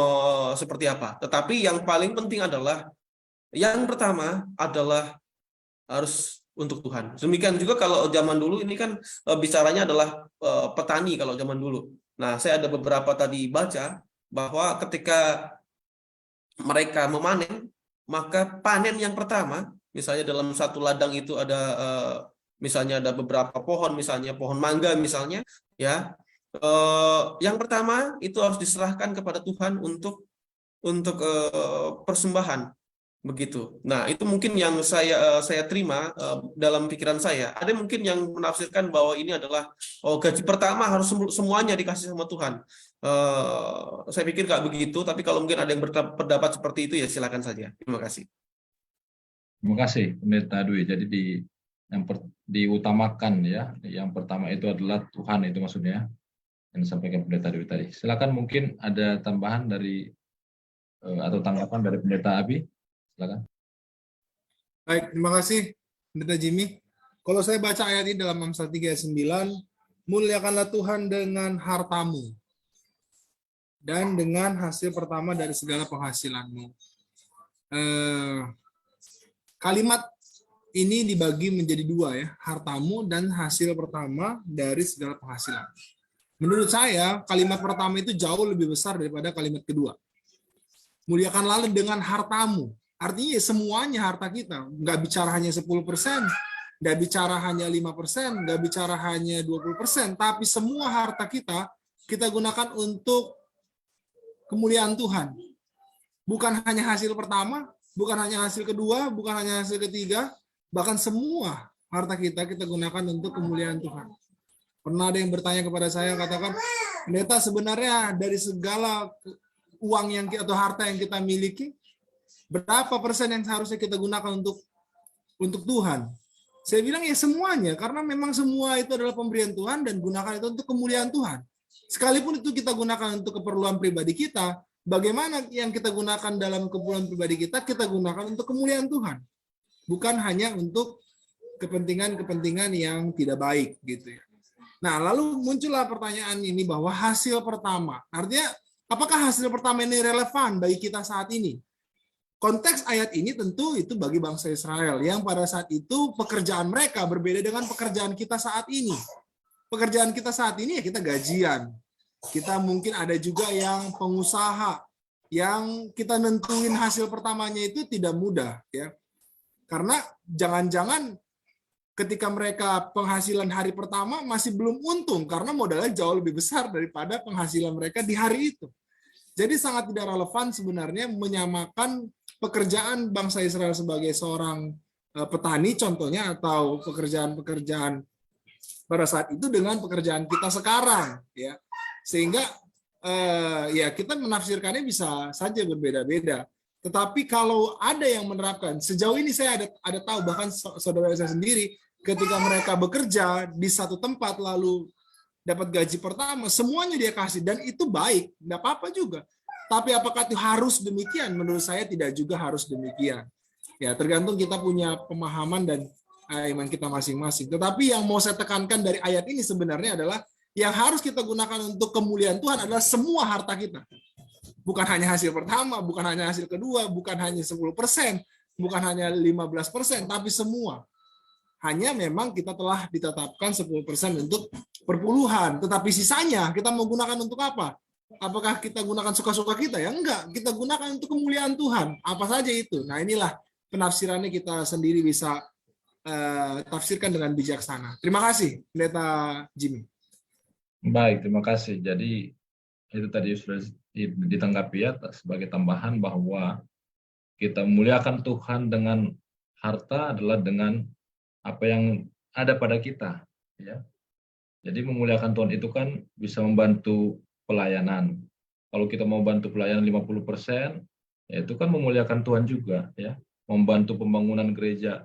seperti apa. Tetapi yang paling penting adalah yang pertama adalah harus untuk Tuhan. Demikian juga kalau zaman dulu ini kan bicaranya adalah petani kalau zaman dulu. Nah, saya ada beberapa tadi baca bahwa ketika mereka memanen, maka panen yang pertama, misalnya dalam satu ladang itu ada misalnya ada beberapa pohon, misalnya pohon mangga misalnya, ya. Yang pertama itu harus diserahkan kepada Tuhan untuk persembahan. Begitu. Nah, itu mungkin yang saya terima dalam pikiran saya. Ada mungkin yang menafsirkan bahwa ini adalah gaji pertama harus semuanya dikasih sama Tuhan. Saya pikir nggak begitu, tapi kalau mungkin ada yang berpendapat seperti itu ya silakan saja. Terima kasih. Terima kasih, Pendeta Dwi. Jadi diutamakan ya. Yang pertama itu adalah Tuhan, itu maksudnya yang disampaikan Pendeta Dwi tadi. Silakan, mungkin ada tambahan dari atau tanggapan dari Pendeta Abi. Silakan. Baik, terima kasih Pendeta Jimmy. Kalau saya baca ayat ini dalam Amsal 3 ayat 9, muliakanlah Tuhan dengan hartamu dan dengan hasil pertama dari segala penghasilanmu. Kalimat ini dibagi menjadi dua ya, hartamu dan hasil pertama dari segala penghasilan. Menurut saya, kalimat pertama itu jauh lebih besar daripada kalimat kedua. Muliakanlah dengan hartamu. Artinya semuanya harta kita, nggak bicara hanya 10%, nggak bicara hanya 5%, nggak bicara hanya 20%, tapi semua harta kita gunakan untuk kemuliaan Tuhan. Bukan hanya hasil pertama, bukan hanya hasil kedua, bukan hanya hasil ketiga, bahkan semua harta kita gunakan untuk kemuliaan Tuhan. Pernah ada yang bertanya kepada saya, katakan, Pendeta, sebenarnya dari segala uang atau harta yang kita miliki, berapa persen yang seharusnya kita gunakan untuk Tuhan? Saya bilang ya semuanya, karena memang semua itu adalah pemberian Tuhan dan gunakan itu untuk kemuliaan Tuhan. Sekalipun itu kita gunakan untuk keperluan pribadi kita, bagaimana yang kita gunakan dalam keperluan pribadi kita gunakan untuk kemuliaan Tuhan. Bukan hanya untuk kepentingan-kepentingan yang tidak baik gitu ya. Nah, lalu muncullah pertanyaan ini bahwa hasil pertama, artinya apakah hasil pertama ini relevan bagi kita saat ini? Konteks ayat ini tentu itu bagi bangsa Israel yang pada saat itu pekerjaan mereka berbeda dengan pekerjaan kita saat ini. Pekerjaan kita saat ini ya kita gajian. Kita mungkin ada juga yang pengusaha yang kita nentuin hasil pertamanya itu tidak mudah ya. Karena jangan-jangan ketika mereka penghasilan hari pertama masih belum untung karena modalnya jauh lebih besar daripada penghasilan mereka di hari itu. Jadi sangat tidak relevan sebenarnya menyamakan pekerjaan bangsa Israel sebagai seorang petani contohnya atau pekerjaan-pekerjaan pada saat itu dengan pekerjaan kita sekarang ya. Sehingga ya kita menafsirkannya bisa saja berbeda-beda. Tetapi kalau ada yang menerapkan, sejauh ini saya ada tahu bahkan saudara saya sendiri ketika mereka bekerja di satu tempat lalu dapat gaji pertama, semuanya dia kasih dan itu baik, nggak apa-apa juga. Tapi apakah itu harus demikian? Menurut saya tidak juga harus demikian. Ya, tergantung kita punya pemahaman dan iman kita masing-masing. Tetapi yang mau saya tekankan dari ayat ini sebenarnya adalah yang harus kita gunakan untuk kemuliaan Tuhan adalah semua harta kita. Bukan hanya hasil pertama, bukan hanya hasil kedua, bukan hanya 10%, bukan hanya 15%, tapi semua. Hanya memang kita telah ditetapkan 10% untuk perpuluhan. Tetapi sisanya kita mau gunakan untuk apa? Apakah kita gunakan suka-suka kita? Ya enggak, kita gunakan untuk kemuliaan Tuhan. Apa saja itu? Nah inilah penafsirannya kita sendiri bisa tafsirkan dengan bijaksana. Terima kasih, Pendeta Jimmy. Baik, terima kasih. Jadi itu tadi sudah ditanggapi ya sebagai tambahan bahwa kita memuliakan Tuhan dengan harta adalah dengan apa yang ada pada kita. Ya. Jadi memuliakan Tuhan itu kan bisa membantu pelayanan. Kalau kita mau bantu pelayanan 50%, ya itu kan memuliakan Tuhan juga, ya. Membantu pembangunan gereja,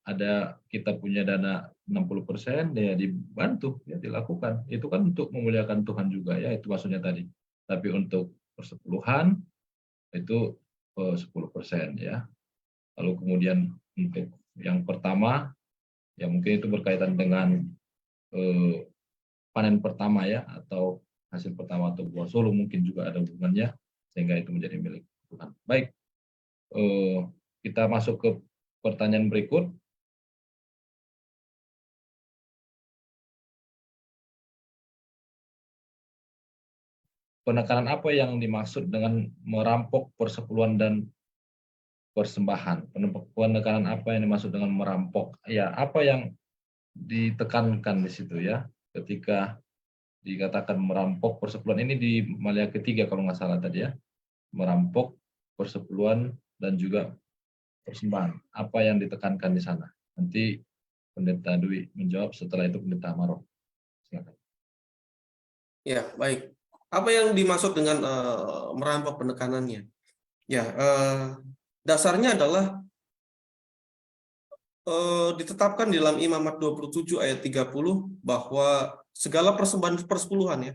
ada kita punya dana 60%, ya dibantu, ya dilakukan. Itu kan untuk memuliakan Tuhan juga, ya itu maksudnya tadi. Tapi untuk persepuluhan itu 10%, ya. Lalu kemudian untuk yang pertama, ya mungkin itu berkaitan dengan panen pertama ya, atau hasil pertama atau buah sulung mungkin juga ada hubungannya sehingga itu menjadi milik Tuhan. Baik, kita masuk ke pertanyaan berikut. Penekanan apa yang dimaksud dengan merampok persepuluhan dan persembahan? Penekanan apa yang dimaksud dengan merampok? Ya, apa yang ditekankan di situ ya ketika dikatakan merampok persepuluhan ini di Malia ketiga kalau nggak salah tadi ya, merampok persepuluhan dan juga persembahan. Apa yang ditekankan di sana? Nanti Pendeta Dwi menjawab, setelah itu Pendeta Maro. Silakan. Ya, baik. Apa yang dimaksud dengan merampok penekanannya? Ya, dasarnya adalah ditetapkan di dalam Imamat 27 ayat 30 bahwa segala persembahan persepuluhan ya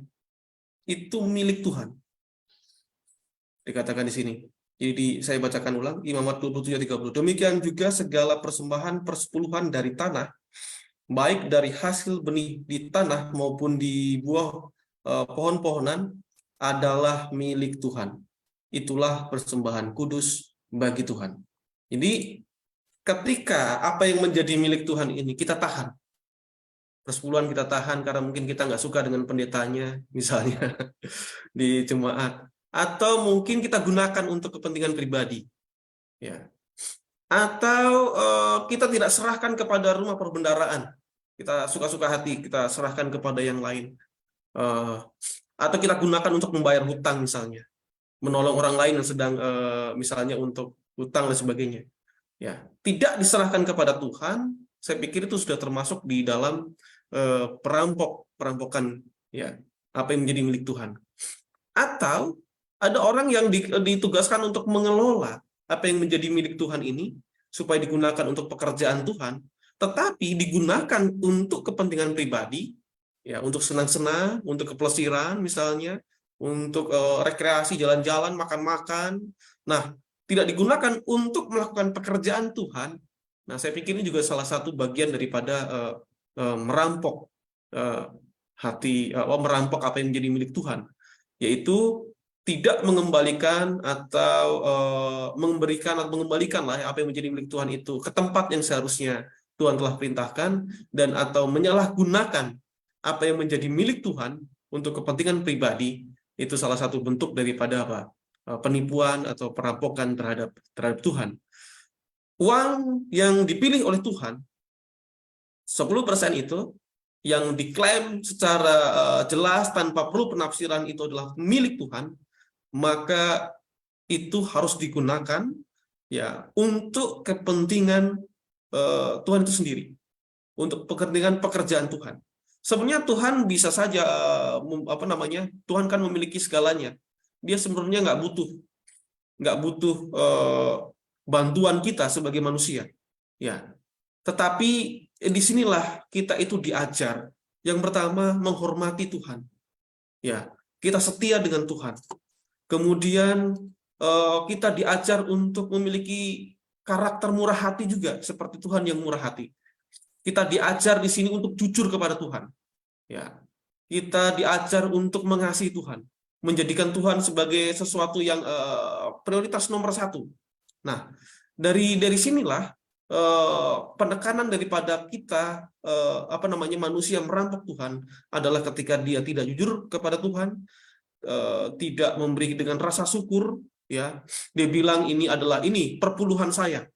itu milik Tuhan. Dikatakan di sini. Jadi saya bacakan ulang Imamat 27 ayat 30. Demikian juga segala persembahan persepuluhan dari tanah, baik dari hasil benih di tanah maupun di buah pohon-pohonan adalah milik Tuhan. Itulah persembahan kudus bagi Tuhan. Jadi ketika apa yang menjadi milik Tuhan ini kita tahan, persepuluhan kita tahan karena mungkin kita nggak suka dengan pendetanya misalnya di jemaat, atau mungkin kita gunakan untuk kepentingan pribadi, ya, atau kita tidak serahkan kepada rumah perbendaharaan, kita suka-suka hati kita serahkan kepada yang lain, atau kita gunakan untuk membayar hutang misalnya, menolong orang lain yang sedang misalnya untuk hutang dan sebagainya. Ya, tidak diserahkan kepada Tuhan, saya pikir itu sudah termasuk di dalam perampokan ya, apa yang menjadi milik Tuhan. Atau ada orang yang ditugaskan untuk mengelola apa yang menjadi milik Tuhan ini supaya digunakan untuk pekerjaan Tuhan, tetapi digunakan untuk kepentingan pribadi, ya, untuk senang-senang, untuk kepelesiran misalnya, untuk rekreasi, jalan-jalan, makan-makan. Nah, tidak digunakan untuk melakukan pekerjaan Tuhan, Nah, saya pikir ini juga salah satu bagian daripada merampok merampok apa yang menjadi milik Tuhan, yaitu tidak mengembalikan atau memberikan atau mengembalikan lah apa yang menjadi milik Tuhan itu ke tempat yang seharusnya Tuhan telah perintahkan, dan atau menyalahgunakan apa yang menjadi milik Tuhan untuk kepentingan pribadi. Itu salah satu bentuk daripada penipuan atau perampokan terhadap Tuhan. Uang yang dipilih oleh Tuhan 10% itu yang diklaim secara jelas tanpa perlu penafsiran itu adalah milik Tuhan, maka itu harus digunakan ya untuk kepentingan Tuhan itu sendiri, untuk kepentingan pekerjaan Tuhan. Sebenarnya Tuhan bisa saja Tuhan kan memiliki segalanya. Dia sebenarnya nggak butuh bantuan kita sebagai manusia. Ya. Tetapi disinilah kita itu diajar. Yang pertama, menghormati Tuhan. Ya, kita setia dengan Tuhan. Kemudian kita diajar untuk memiliki karakter murah hati juga, seperti Tuhan yang murah hati. Kita diajar di sini untuk jujur kepada Tuhan. Ya, kita diajar untuk mengasihi Tuhan, menjadikan Tuhan sebagai sesuatu yang prioritas nomor 1. Nah, dari sinilah penekanan daripada kita manusia merampok Tuhan adalah ketika dia tidak jujur kepada Tuhan, tidak memberi dengan rasa syukur, ya. Dia bilang ini perpuluhan saya.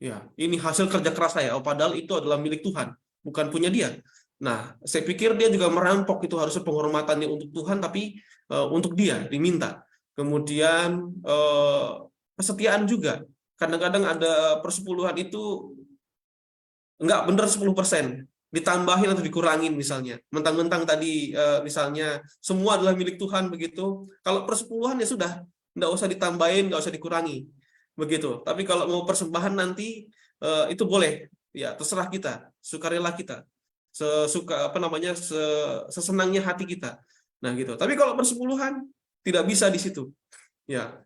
Ya, ini hasil kerja keras saya, padahal itu adalah milik Tuhan, bukan punya dia. Nah, saya pikir dia juga merampok, itu harusnya penghormatannya untuk Tuhan, tapi untuk dia diminta. Kemudian kesetiaan juga. Kadang-kadang ada persepuluhan itu nggak benar 10%, ditambahin atau dikurangin misalnya. Mentang-mentang tadi misalnya semua adalah milik Tuhan begitu. Kalau persepuluhan ya sudah, nggak usah ditambahin, nggak usah dikurangi. Begitu. Tapi kalau mau persembahan nanti itu boleh. Ya, terserah kita, sukarela kita. Sesenangnya hati kita. Nah, gitu. Tapi kalau persepuluhan tidak bisa di situ. Ya.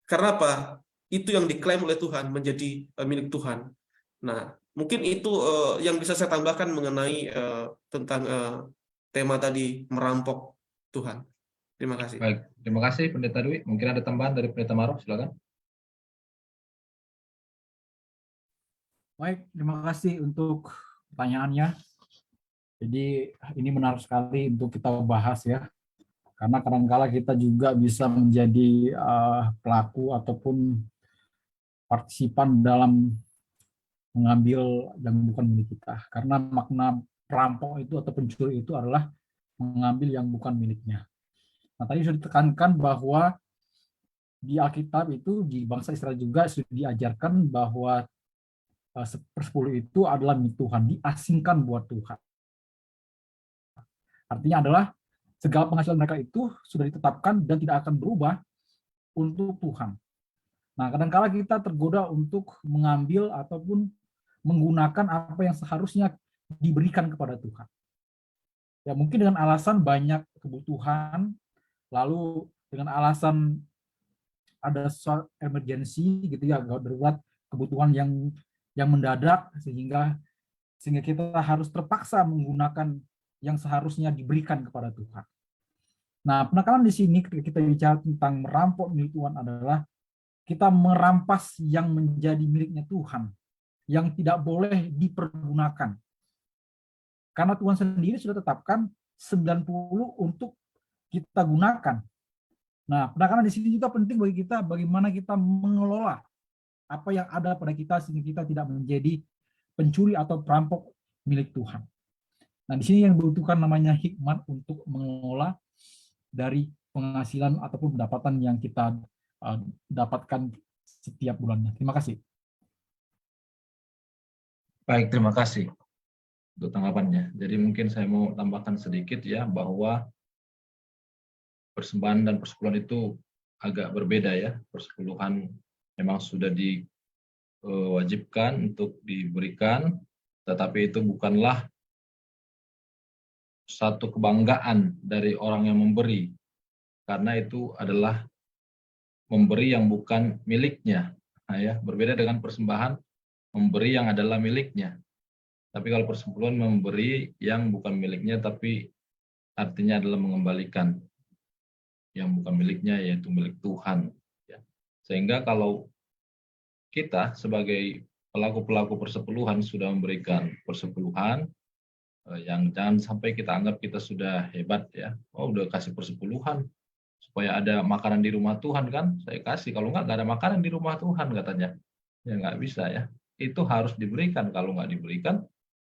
Karena apa? Itu yang diklaim oleh Tuhan menjadi milik Tuhan. Nah, mungkin itu yang bisa saya tambahkan mengenai tentang tema tadi, merampok Tuhan. Terima kasih. Baik, terima kasih Pendeta Dwi. Mungkin ada tambahan dari Pendeta Maruf, silakan. Baik, terima kasih untuk pertanyaannya. Jadi ini menarik sekali untuk kita bahas ya. Karena kadang-kala kita juga bisa menjadi pelaku ataupun partisipan dalam mengambil yang bukan milik kita. Karena makna perampok itu atau pencuri itu adalah mengambil yang bukan miliknya. Nah, tadi sudah ditekankan bahwa di Alkitab itu, di bangsa Israel juga sudah diajarkan bahwa 1/10 itu adalah milik Tuhan, diasingkan buat Tuhan. Artinya adalah segala penghasilan mereka itu sudah ditetapkan dan tidak akan berubah untuk Tuhan. Nah, kadang-kala kita tergoda untuk mengambil ataupun menggunakan apa yang seharusnya diberikan kepada Tuhan. Ya, mungkin dengan alasan banyak kebutuhan, lalu dengan alasan ada suatu emergency gitu ya, darurat, kebutuhan yang mendadak sehingga kita harus terpaksa menggunakan yang seharusnya diberikan kepada Tuhan. Nah, penekanan di sini ketika kita bicara tentang merampok milik Tuhan adalah kita merampas yang menjadi miliknya Tuhan, yang tidak boleh dipergunakan. Karena Tuhan sendiri sudah tetapkan 90 untuk kita gunakan. Nah, penekanan di sini juga penting bagi kita bagaimana kita mengelola apa yang ada pada kita sehingga kita tidak menjadi pencuri atau perampok milik Tuhan. Nah, di sini yang dibutuhkan namanya hikmat untuk mengelola dari penghasilan ataupun pendapatan yang kita dapatkan setiap bulannya. Terima kasih. Baik, terima kasih untuk tanggapannya. Jadi mungkin saya mau tambahkan sedikit ya, bahwa persembahan dan persepuluhan itu agak berbeda ya. Persepuluhan memang sudah diwajibkan untuk diberikan, tetapi itu bukanlah satu kebanggaan dari orang yang memberi, karena itu adalah memberi yang bukan miliknya. Nah, ya, berbeda dengan persembahan memberi yang adalah miliknya. Tapi kalau persepuluhan memberi yang bukan miliknya, tapi artinya adalah mengembalikan yang bukan miliknya, yaitu milik Tuhan. Ya. Sehingga kalau kita sebagai pelaku-pelaku persepuluhan sudah memberikan persepuluhan, yang jangan sampai kita anggap kita sudah hebat ya. Oh, udah kasih persepuluhan supaya ada makanan di rumah Tuhan kan? Saya kasih, kalau nggak ada makanan di rumah Tuhan katanya. Ya nggak bisa ya. Itu harus diberikan. Kalau nggak diberikan,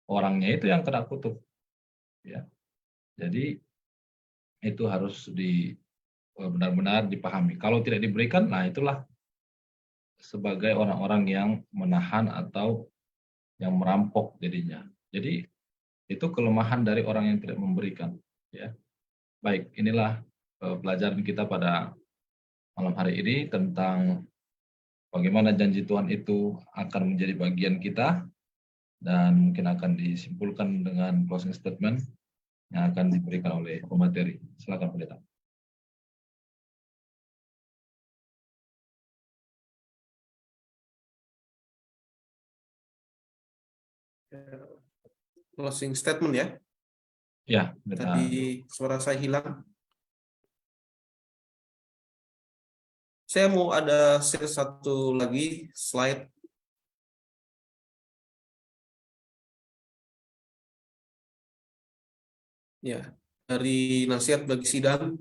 orangnya itu yang kena kutuk. Ya. Jadi itu harus benar-benar dipahami. Kalau tidak diberikan, nah itulah sebagai orang-orang yang menahan atau yang merampok jadinya. Jadi itu kelemahan dari orang yang tidak memberikan. Ya, baik. Inilah pelajaran kita pada malam hari ini tentang bagaimana janji Tuhan itu akan menjadi bagian kita, dan mungkin akan disimpulkan dengan closing statement yang akan diberikan oleh pemateri. Silakan pendeta. Closing statement ya. Ya, pendeta. Tadi suara saya hilang. Saya mau ada share satu lagi slide. Ya, dari nasihat bagi sidang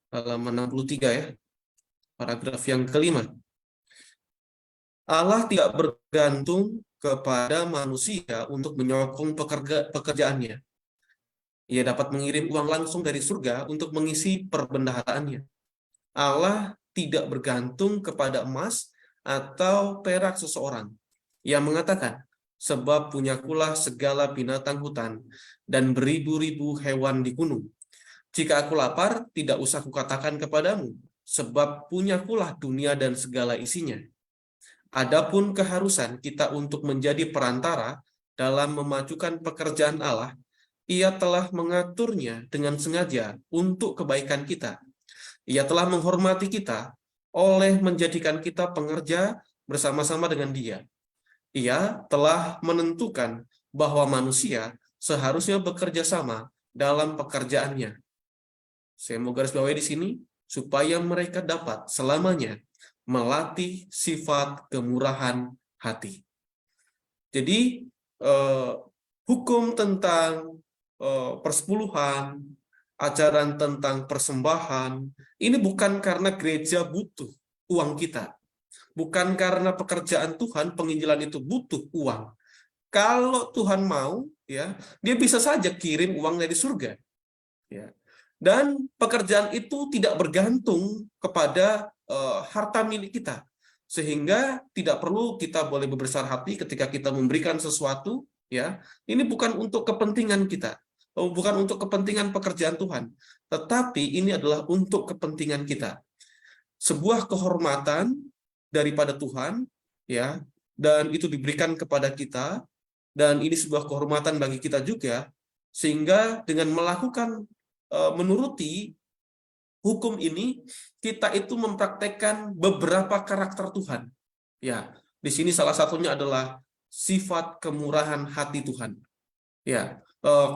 halaman 63 ya. Paragraf yang kelima. Allah tidak bergantung kepada manusia untuk menyokong pekerjaannya. Ia dapat mengirim uang langsung dari surga untuk mengisi perbendaharaannya. Allah tidak bergantung kepada emas atau perak seseorang. Ia mengatakan, sebab punyakulah segala binatang hutan dan beribu-ribu hewan di gunung. Jika aku lapar, tidak usah kukatakan kepadamu, sebab punyakulah dunia dan segala isinya. Adapun keharusan kita untuk menjadi perantara dalam memajukan pekerjaan Allah, Ia telah mengaturnya dengan sengaja untuk kebaikan kita. Ia telah menghormati kita oleh menjadikan kita pengerja bersama-sama dengan Dia. Ia telah menentukan bahwa manusia seharusnya bekerja sama dalam pekerjaannya. Saya mau garis bawahi di sini, supaya mereka dapat selamanya melatih sifat kemurahan hati. Jadi, hukum tentang persepuluhan, ajaran tentang persembahan, ini bukan karena gereja butuh uang kita. Bukan karena pekerjaan Tuhan, penginjilan itu butuh uang. Kalau Tuhan mau, ya, Dia bisa saja kirim uang dari surga. Ya. Dan pekerjaan itu tidak bergantung kepada harta milik kita. Sehingga tidak perlu kita boleh berbesar hati ketika kita memberikan sesuatu, ya. Ini bukan untuk kepentingan kita. Bukan untuk kepentingan pekerjaan Tuhan, tetapi ini adalah untuk kepentingan kita. Sebuah kehormatan daripada Tuhan, ya, dan itu diberikan kepada kita, dan ini sebuah kehormatan bagi kita juga, sehingga dengan melakukan menuruti hukum ini, kita itu mempraktekkan beberapa karakter Tuhan. Ya, di sini salah satunya adalah sifat kemurahan hati Tuhan. Ya,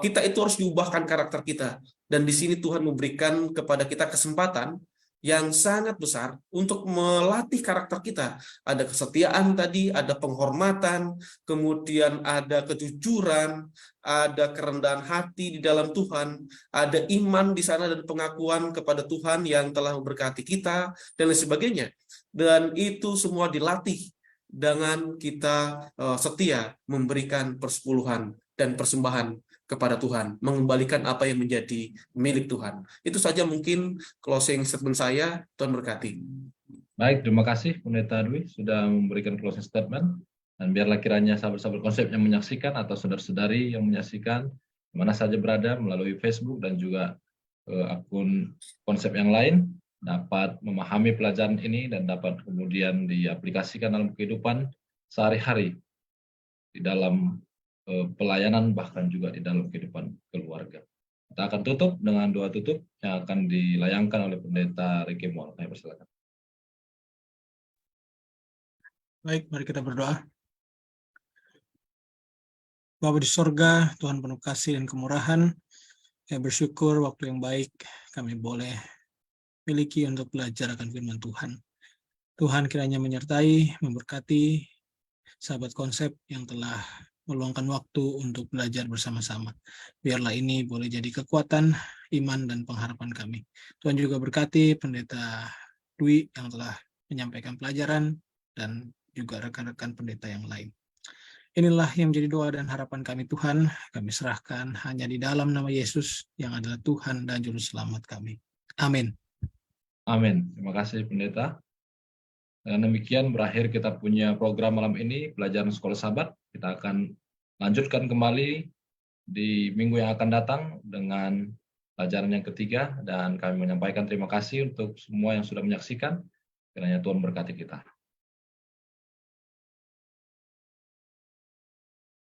kita itu harus diubahkan karakter kita, dan di sini Tuhan memberikan kepada kita kesempatan yang sangat besar untuk melatih karakter kita. Ada kesetiaan tadi, ada penghormatan, kemudian ada kejujuran, ada kerendahan hati di dalam Tuhan, ada iman di sana dan pengakuan kepada Tuhan yang telah memberkati kita, dan lain sebagainya. Dan itu semua dilatih dengan kita setia memberikan persepuluhan dan persembahan kepada Tuhan, mengembalikan apa yang menjadi milik Tuhan. Itu saja mungkin closing statement saya. Tuhan berkati. Baik, terima kasih Pendeta Dwi sudah memberikan closing statement. Dan biarlah kiranya sahabat-sahabat konsep yang menyaksikan atau saudara-saudari yang menyaksikan di mana saja berada melalui Facebook dan juga akun konsep yang lain dapat memahami pelajaran ini dan dapat kemudian diaplikasikan dalam kehidupan sehari-hari di dalam pelayanan, bahkan juga di dalam kehidupan keluarga. Kita akan tutup dengan doa tutup yang akan dilayangkan oleh Pendeta Ricky Moore. Saya persilakan. Baik, mari kita berdoa. Bapa di sorga, Tuhan penuh kasih dan kemurahan, kami bersyukur waktu yang baik kami boleh miliki untuk belajar akan firman Tuhan. Tuhan kiranya menyertai, memberkati sahabat konsep yang telah meluangkan waktu untuk belajar bersama-sama. Biarlah ini boleh jadi kekuatan, iman, dan pengharapan kami. Tuhan juga berkati Pendeta Dwi yang telah menyampaikan pelajaran dan juga rekan-rekan pendeta yang lain. Inilah yang menjadi doa dan harapan kami Tuhan. Kami serahkan hanya di dalam nama Yesus yang adalah Tuhan dan Juru Selamat kami. Amin. Amin. Terima kasih Pendeta. Dengan demikian berakhir kita punya program malam ini, Pelajaran Sekolah Sabat. Kita akan lanjutkan kembali di minggu yang akan datang dengan pelajaran yang ketiga, dan kami menyampaikan terima kasih untuk semua yang sudah menyaksikan. Kiranya Tuhan berkati kita.